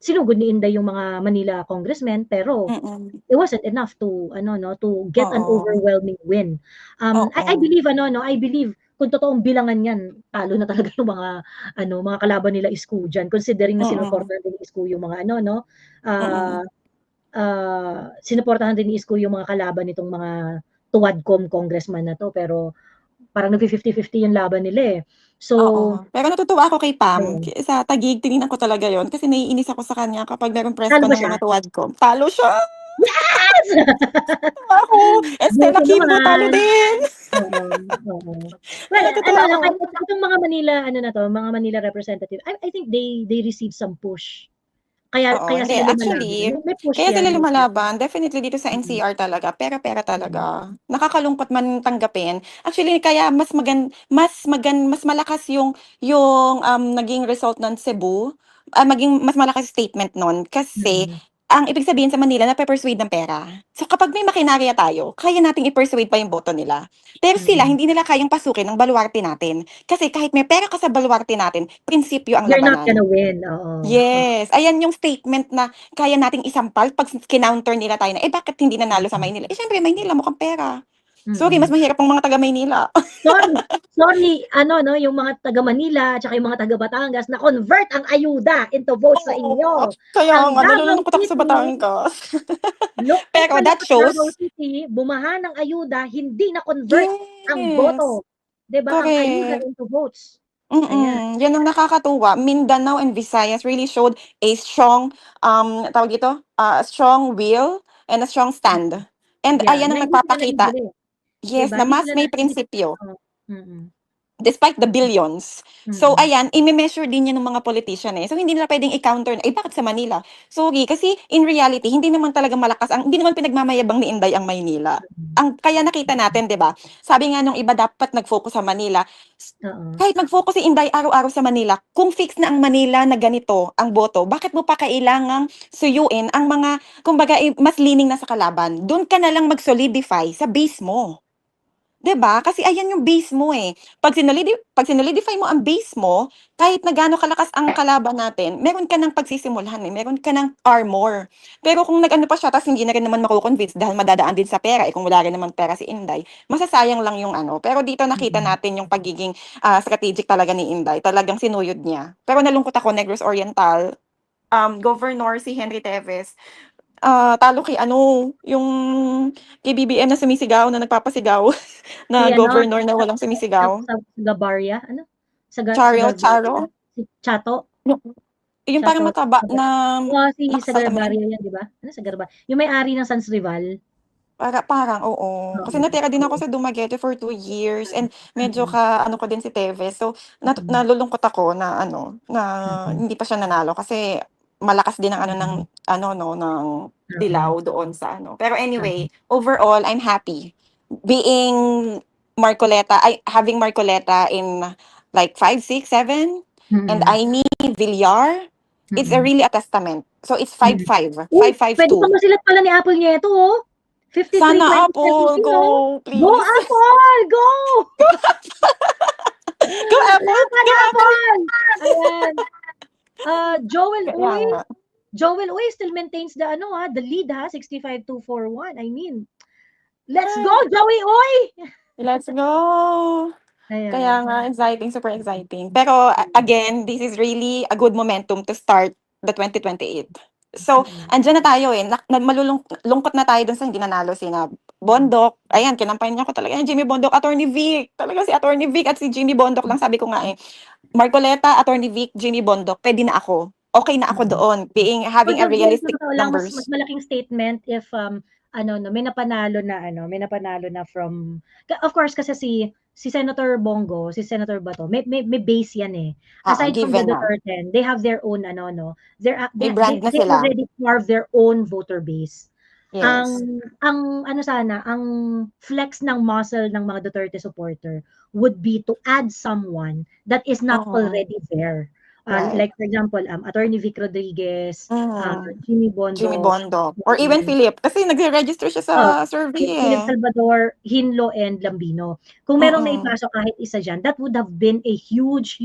sinugod ni Inday yung mga Manila congressmen, pero mm, it wasn't enough to to get an oo, overwhelming win. I oo, believe I believe kung totoong bilangan yan, talo na talaga yung mga kalaban nila Isko diyan, considering na mm, sinuportahan din ni Isko yung mga mm, sinuportahan din ni Isko yung mga kalaban nitong mga tuwadcom congressman na to, pero parang nagfi-50-50 yung laban nila eh. So, oo. Pero natutuwa ako kay Pam, ayun. sa Taguig tinignan ko talaga yon kasi naiinis ako sa kanya kapag merong press Talo con ba ng siya? mga tuwadcom. Talo siya! Yes! Ako! Estela Buti Kimbo, talo naman. din! Oo, oo. Well, Natutuwa ako. itong mga mga Manila representative, I think they received some push. Kaya Oo, kaya hindi. sila lumalaban. Actually, May push kaya sila yan, may push. lumalaban, definitely dito sa Mm, NCR talaga, pera-pera mm, talaga. Nakakalungkot man tanggapin. Actually, kaya mas malakas yung naging result ng Cebu, maging mas malakas statement nun kasi mm, ang ibig sabihin sa Manila nape-persuade ng pera. So kapag may makinarya tayo, kaya nating i-persuade pa yung boto nila. Pero sila, mm. hindi nila kayang pasukin ng baluarte natin. Kasi kahit may pera ka sa baluarte natin, prinsipyo ang You're not labanan. gonna win, oo. Yes, ayan yung statement na kaya nating isampal 'pag kinounter nila tayo na, "Eh, bakit hindi nanalo sa Mm, Maynila?" Eh, siyempre Maynila mukhang pera. Sorry, mas mm. mahirap ang mga taga Maynila. Sorry, yung mga taga Manila at saka yung mga taga Batangas na convert ang ayuda into votes sa Oo, inyo. kaya Ang nga Davao nalulungkot ako sa City, Batangas. Pero local that at Davao shows City, bumaha ng ayuda, hindi na convert ang yes, boto. 'Di ba? Ang ayuda correct. into votes. Ayan. Yan ang nakakatuwa. Mindanao and Visayas really showed a strong, tawag dito, strong will and a strong stand. And Yeah, ayan na ang hindi sila nagpapakita, naibili, 'di yes, ba? na Hindi mas sila may hindi prinsipyo. oh, mm, Despite the billions. So mm. ayan, ime-measure din 'yan ng mga politician, eh. So hindi nila puwedeng i-counter na, "Eh, bakit sa Manila?" Sorry, kasi in reality hindi naman talaga malakas hindi naman pinagmamayabang ni Inday ang Maynila. Mm. Kaya nakita natin 'di ba, sabi nga nung iba dapat nag-focus sa Manila. Oo. Kahit mag-focus si Inday araw-araw sa Manila, kung fix na ang Manila na ganito ang boto, bakit mo pa kailangang suyuin ang mga kumbaga, mas leaning na sa kalaban? Dun ka na lang mag-solidify sa base mo. 'Di ba? Kasi ayan yung base mo, eh. 'Pag sinolidify mo ang base mo, kahit na gaano kalakas ang kalaban natin, meron ka ng pagsisimulahan, eh, meron ka ng armor. Pero kung nag-ano pa siya ta's hindi na rin naman mako-convince dahil madadaan din sa pera, eh, kung wala rin naman pera si Inday, masasayang lang yung ano. Pero dito nakita Mm. natin yung pagiging, strategic talaga ni Inday, talagang sinuyod niya. Pero nalungkot ako, Negros Oriental, Governor si Henry Teves, talo kay ano, yung kay BBM na sumisigaw, na nagpapasigaw. Si Na ano, governor na walang sumisigaw. sa Gabarya, ano? Sa Charo? Gabarya, si Chato, Yung yung parang Chato. mataba na Oo, si nakasalamin. Sagabarya yan, 'di ba? Ano Sagabarya? Yung may-ari ng Sans Rival. Parang oo. Kasi Oo, natira din ako oo. sa Dumaguete for 2 years and medyo Mm, ka-ano ko din si Teves. So, mm, nalulungkot ako na ano, na mm, hindi pa siya nanalo kasi malakas din ang ano ng mm. ano 'no, ng Oo, Dilaw doon sa ano. Pero oo. anyway, overall, I'm happy being having Marcoleta in like 5, 6, 7 and Mm, Aimee Villar. It's mm, really a testament. So, it's mm. 5-5, Uy, puwede 5-5-2. pang masilat pala ni Apple Nieto, oh. Sana 53-20 Apple, 17, oh. go Go please. Apple, go! Go Apple, Laban go Apple! Apple! Ayan. Kaya nga. Joel Uy still maintains the lead 65-41. I mean, let's go Ay, Joey Uy! let's go! Kaya Ayan. nga, exciting, super exciting. Pero again, this is really a good momentum to start the 2028. So, Mm, andiyan na tayo eh. Lungkot na tayo dun sa hindi nanalo sina Bondok. Ayan, kinampayan niya ko talaga. Yan, Jimmy Bondok, Attorney Vic. Talaga si Attorney Vic at si Jimmy Bondok lang. Sabi ko nga eh, Marcoleta, Attorney Vic, Jimmy Bondok, pwede na ako. Okay na ako mm. doon. Having a Although, Jen, sa realistic totoo lang, mas numbers. malaking statement if may napanalo na from, of course, kasi si Senator Bongo, si Senator Bato, may base yan eh. Aside from the given na. Duterte, they have their own May brand na they sila. already carve their own voter base. Yes. Ang flex ng muscle ng mga Duterte supporter would be to add someone that is not Oo. already there. Right. Like for example, Attorney Vic Rodriguez, Jimmy Jimmy Bondo, Bondo. Or even Philip. Kasi nagre-register siya sa survey Philip eh. Salvador, Hinlo, and Lambino. Kung merong Mm-mm. naipasok kahit isa dyan, that would have been a huge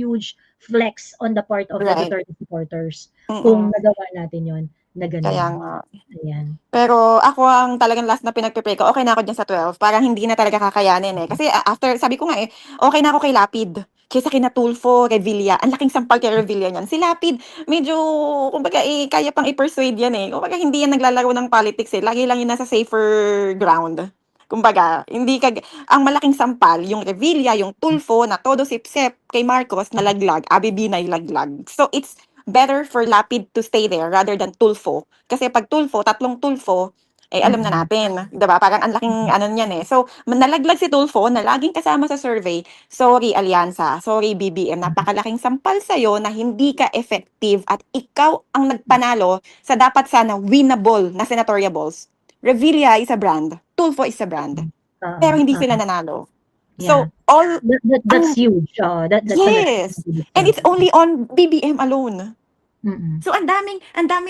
flex on the part of the Right. Duterte supporters Mm-mm. kung nagawa natin yon na Kaya ganun. nga. Ayan. Pero ako ang talagang last na pinagpe-pray ko, okay na ako dyan sa 12. Parang hindi na talaga kakayanin eh. Kasi after, sabi ko nga eh, okay na ako kay Lapid. Kaysa kina Tulfo, Revilla. Ang laking sampal kay Revilla niyan. Si Lapid, medyo, kumbaga kaya pang i-persuade yan eh. Kumbaga hindi yan naglalaro ng politics eh. Lagi lang yun nasa safer ground. Kumbaga, hindi ang malaking sampal, yung Revilla, yung Tulfo, na todo sip-sip kay Marcos, nalaglag, Abby Binay laglag. So it's better for Lapid to stay there rather than Tulfo. Kasi pag Tulfo, tatlong Tulfo, alam na natin, 'di ba? Parang ang laking ano niyan eh. So, nalaglag si Tulfo na laging kasama sa survey. Sorry, Alyansa. Sorry, BBM. Napakalaking sampal sa'yo na hindi ka effective at ikaw ang nagpanalo sa dapat sana winnable na senatoriables. Revilla is a brand. Tulfo is a brand. Pero hindi sila nanalo. So, all that's huge. That's yes. And it's only on BBM alone. Mm-mm. So ang dami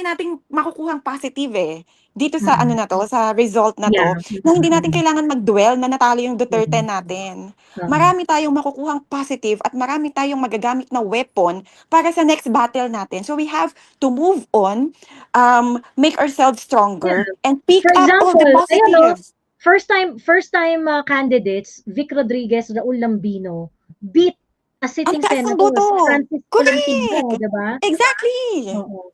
nating makukuhang positive eh. Dito sa ano na to, sa result na to, na hindi natin kailangan mag-dwell na natalo yung Duterte natin. Marami tayong makukuhang positive at marami tayong magagamit na weapon para sa next battle natin. So we have to move on, make ourselves stronger, and pick For up all the example, positives. First time candidates, Vic Rodriguez, Raul Lambino, beat a sitting Ang taas ng senator, boto. si Francis Tolentino, Correct. diba? Exactly. Oo.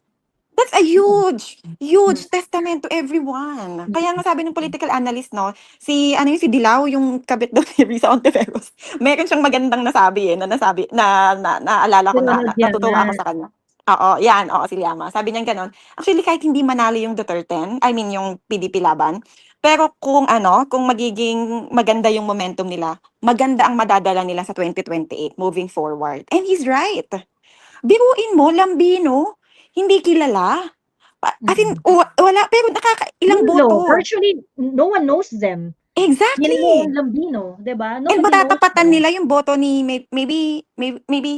That's a huge testament to everyone. Kaya nga sabi ng political analyst, no, si Dilaw, yung kabit daw ni Risa Ontiveros, meron siyang magandang nasabi eh, naalala ko na, natutuwa ako sa kanya. Oo, yan, si Llama. Sabi niya gano'n, actually kahit hindi manalo yung Duterte, I mean yung PDP laban, pero kung magiging maganda yung momentum nila, maganda ang madadala nila sa 2028 moving forward. And he's right. Biruin mo, Lambino, hindi kilala. As in, wala, pero ilang boto. Virtually, no one knows them. Exactly. Yan yung Lambino, diba? And matatapatan nila yung boto ni maybe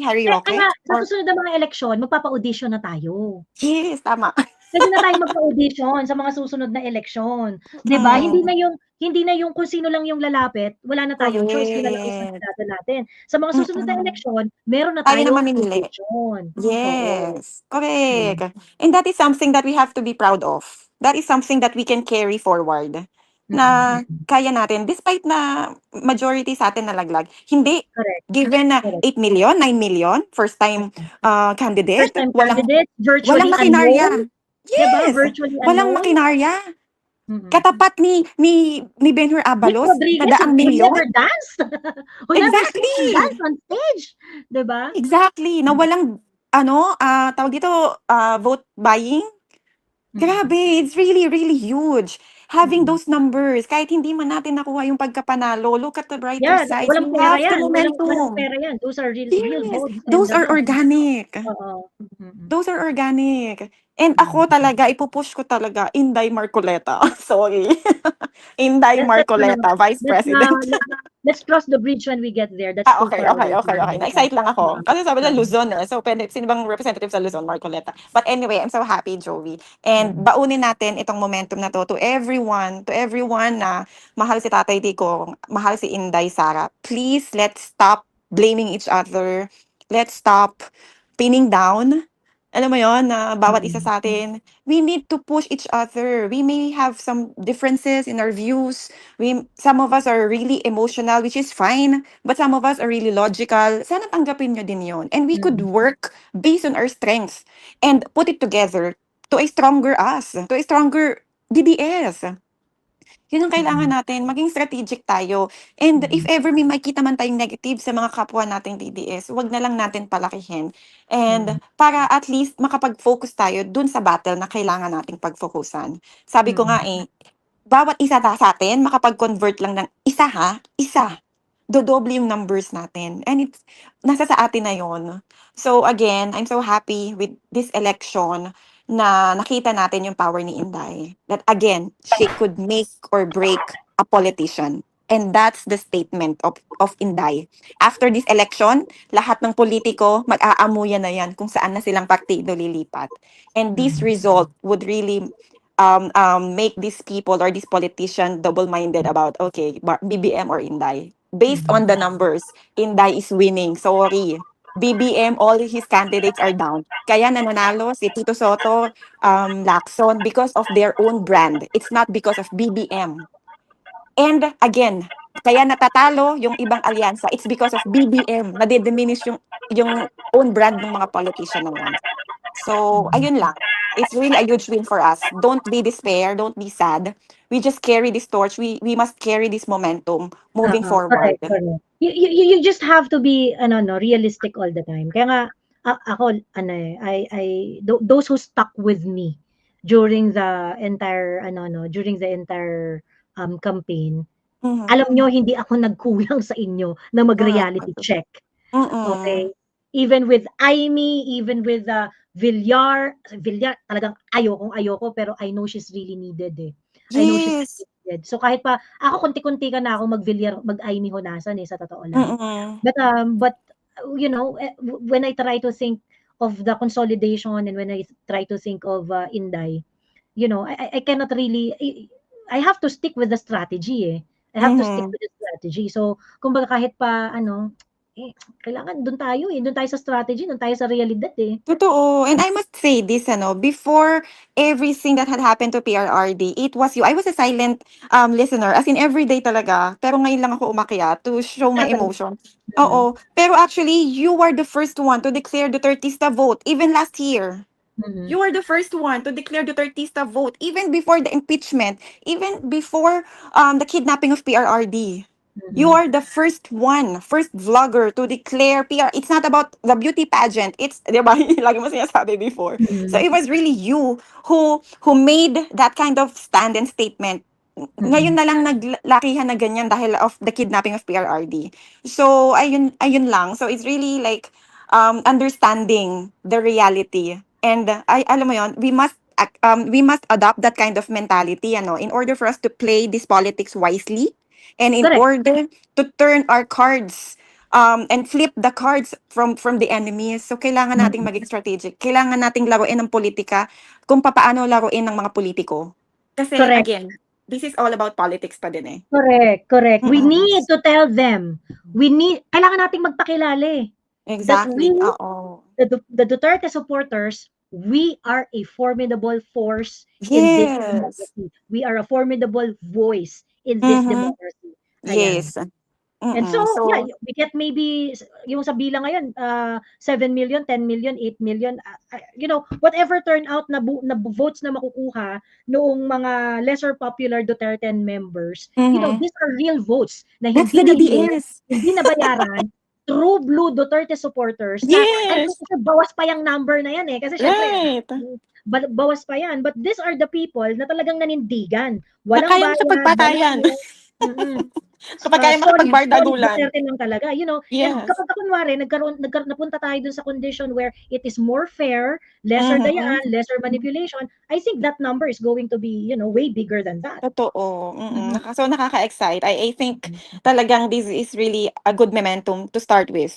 Harry Roque. Kaya sa susunod na mga eleksyon, magpapa-audition na tayo. Yes, tama. Pwede na tayo magpa-audition sa mga susunod na eleksyon. Diba? Hindi na yung kung sino lang yung lalapit, wala na tayong choice, yun na lang yung kandidato natin. Sa mga susunod na eleksyon, meron na Tayo na tayong mamimili. audition. Yes, correct. And that is something that we have to be proud of. That is something that we can carry forward. Na kaya natin, despite na majority sa atin nalaglag. Hindi. Correct. Given na 8 million, 9 million, first time candidate. First time candidate, virtually walang makinarya. unknown. Yes, diba? Virtually walang unknown. makinarya. Katapat ni Benhur Abalos na daang milyon. Never danced. Exactly. Dance on stage. Diba? Exactly. Na walang, tawag dito, vote buying. Grabe, it's really, really huge. Having those numbers, kahit hindi man natin nakuha yung pagkapanalo, look at the brighter side. Walang We pera have the yan. momentum. Walang pera yan. Those are real votes. Those are organic. Those are organic. And ako talaga, ipupush ko talaga, Inday Marcoleta. Sorry. Inday Marcoleta, Vice President. Let's cross the bridge when we get there. That's Okay. Na-excite lang ako. Kasi sabi na Luzon eh. So, sino bang representative sa Luzon? Marcoleta. But anyway, I'm so happy, Joey. And baunin natin itong momentum na to everyone na mahal si Tatay Tico, mahal si Inday Sara. Please, let's stop blaming each other. Let's stop pinning down. Alam mo yon na bawat isa sa atin, we need to push each other. We may have some differences in our views. Some of us are really emotional, which is fine. But some of us are really logical. Sana tanggapin nyo din yon. And we could work based on our strengths and put it together to a stronger us, to a stronger DDS. Yun ang kailangan natin, maging strategic tayo. And if ever may makita man tayong negative sa mga kapwa nating DDS, wag na lang natin palakihin. And para at least makapag-focus tayo dun sa battle na kailangan nating pag-focusan. Sabi ko nga bawat isa sa atin makapag-convert lang ng isa, dodoble yung numbers natin. And it's, nasa sa atin na yon. So again, I'm so happy with this election na nakita natin yung power ni Inday. That again, she could make or break a politician. And that's the statement of Inday. After this election, lahat ng politiko mag-aamuyan na yan kung saan na silang partido lilipat. And this result would really make these people or these politicians double-minded about, okay, BBM or Inday. Based on the numbers, Inday is winning. Sorry. BBM, all his candidates are down. Kaya nananalo si Tito Soto, Lacson, because of their own brand. It's not because of BBM. And again, kaya natatalo yung ibang alyansa, it's because of BBM. Nade-diminish yung own brand ng mga politician na yan. So, ayun lang. It's really a huge win for us. Don't be despair, don't be sad. We just carry this torch. We must carry this momentum moving forward. Correct. You just have to be realistic all the time. Kaya nga ako those who stuck with me during the entire campaign, Mhm. alam nyo hindi ako nagkulang sa inyo na mag-reality check. Okay? Even with Aimee, even with Villar talagang ayoko pero I know she's really needed eh. I know she's Yes. really needed. So kahit pa ako kunti-kunti ka na ako mag-Villar, mag-Aimee honasan sa totoo lang. But you know, when I try to think of the consolidation and when I try to think of Inday, you know, I cannot really I have to stick with the strategy eh. I have to stick with the strategy. So kumbaga kahit pa kailangan doon tayo sa strategy, doon tayo sa realidad eh. Totoo. And I must say this, before everything that had happened to PRRD, it was you. I was a silent listener, as in everyday talaga. Pero ngayon lang ako umakyat to show my emotion. Oo. Pero actually, you were the first one to declare Dutertista vote, even last year. You were the first one to declare Dutertista vote, even before the impeachment, even before the kidnapping of PRRD. You are the first vlogger to declare PR. It's not about the beauty pageant. It's, di ba, lagi mo sinasabi before. So it was really you who made that kind of stand and statement. Ngayon na lang naglakihan na ganyan dahil of the kidnapping of PRRD. So ayun lang. So it's really like understanding the reality. And alam mo yon, we must adopt that kind of mentality in order for us to play this politics wisely. And in Correct. order to turn our cards and flip the cards from the enemies. So kailangan nating maging strategic. Kailangan nating laruin ng politika kung paano laruin ng mga politiko. Kasi Correct. again, this is all about politics pa din eh. Correct. We need to tell them. Kailangan nating magpakilala eh. Exactly. That the Duterte supporters, we are a formidable force in this democracy. We are a formidable voice in this democracy. Ayan. Yes. And so, yeah, we get maybe yung sa bilang ngayon 7 million, 10 million, 8 million, you know, whatever turnout na votes na makukuha noong mga lesser popular Duterte members, you know, these are real votes na That's the DDS. hindi nabayaran. True blue Duterte supporters. Yes. Kasi bawas pa yung number na yan eh. Kasi syempre, Right. bawas pa yan. But these are the people na talagang nanindigan. Na kaya sa pagpatayan. Kapag kaya makapagbardagulan. Duterte lang talaga. You know, Yes. and kapag kunwari, napunta tayo dun sa condition where it is more fair, lesser dayaan, lesser manipulation, I think that number is going to be, you know, way bigger than that. Totoo. So nakaka-excite. I think talagang this is really a good momentum to start with.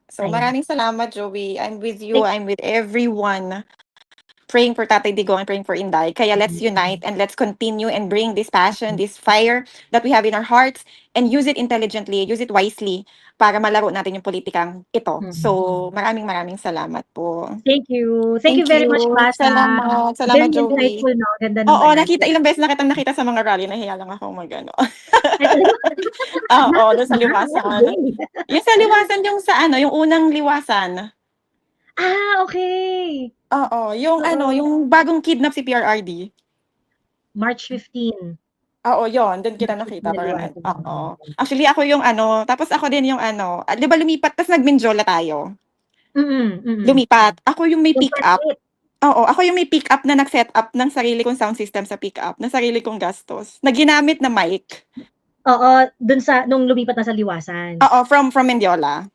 So Ayan. maraming salamat, Joey. I'm with you. I'm with everyone praying for Tatay Digong and praying for Inday. Kaya let's unite and let's continue and bring this passion, this fire that we have in our hearts and use it intelligently, use it wisely para malaro natin yung politikang ito. So maraming salamat po. Thank you. Thank you very much, Basa. Salamat, Very Joey. insightful, no? Ganda ng Oo, analysis. ilang beses nakita sa mga rally, nahiya lang ako magano. Oo, doon sa liwasan. Yung sa liwasan, yung unang liwasan. Okay. Oo, yung yung bagong kidnap si PRRD. March 15. Oo, yon, doon kita nakita. Oo. Actually, ako yung tapos ako din yung di ba lumipat, tapos nag-Mindjola tayo. Lumipat. Ako yung may pick up. Oo, ako yung may pick up na nag-set up ng sarili kong sound system sa pick up, ng sarili kong gastos, na ginamit na mic. Oo, dun sa nung lumipat na sa Liwasan. Oo, from Mendiola.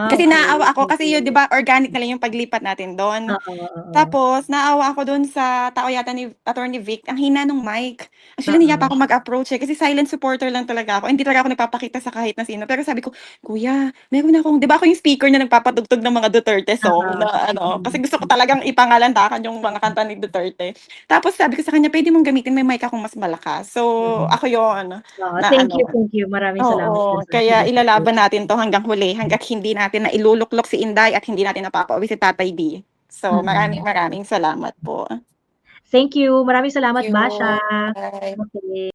Kasi Okay. naawa ako kasi yun, 'di ba, organic na lang yung paglipat natin doon. Oo. Tapos naawa ako doon sa tao yata ni Attorney Vic, ang hina nung mic. Actually, nahiya pa ako mag-approach kasi silent supporter lang talaga ako. Hindi talaga ako nagpapakita sa kahit na sino. Pero sabi ko, "Kuya, meron akong," 'di ba ako yung speaker na nagpapatugtog ng mga Duterte song na ano, kasi gusto ko talagang ipangalandakan yung mga kanta ni Duterte. Tapos sabi ko sa kanya, "Pwede mong gamitin, may mic akong mas malakas." So, ako yon Oo, na thank ano. you. Maraming salamat Oo, dun sa kaya suggestion. ilalaban natin 'to hanggang huli, hangga't hindi natin nailuluklok si Inday at hindi natin napapauwi si Tatay D. So, maraming salamat po. Thank you. Maraming salamat, Thank you. Basha. Bye. Okay.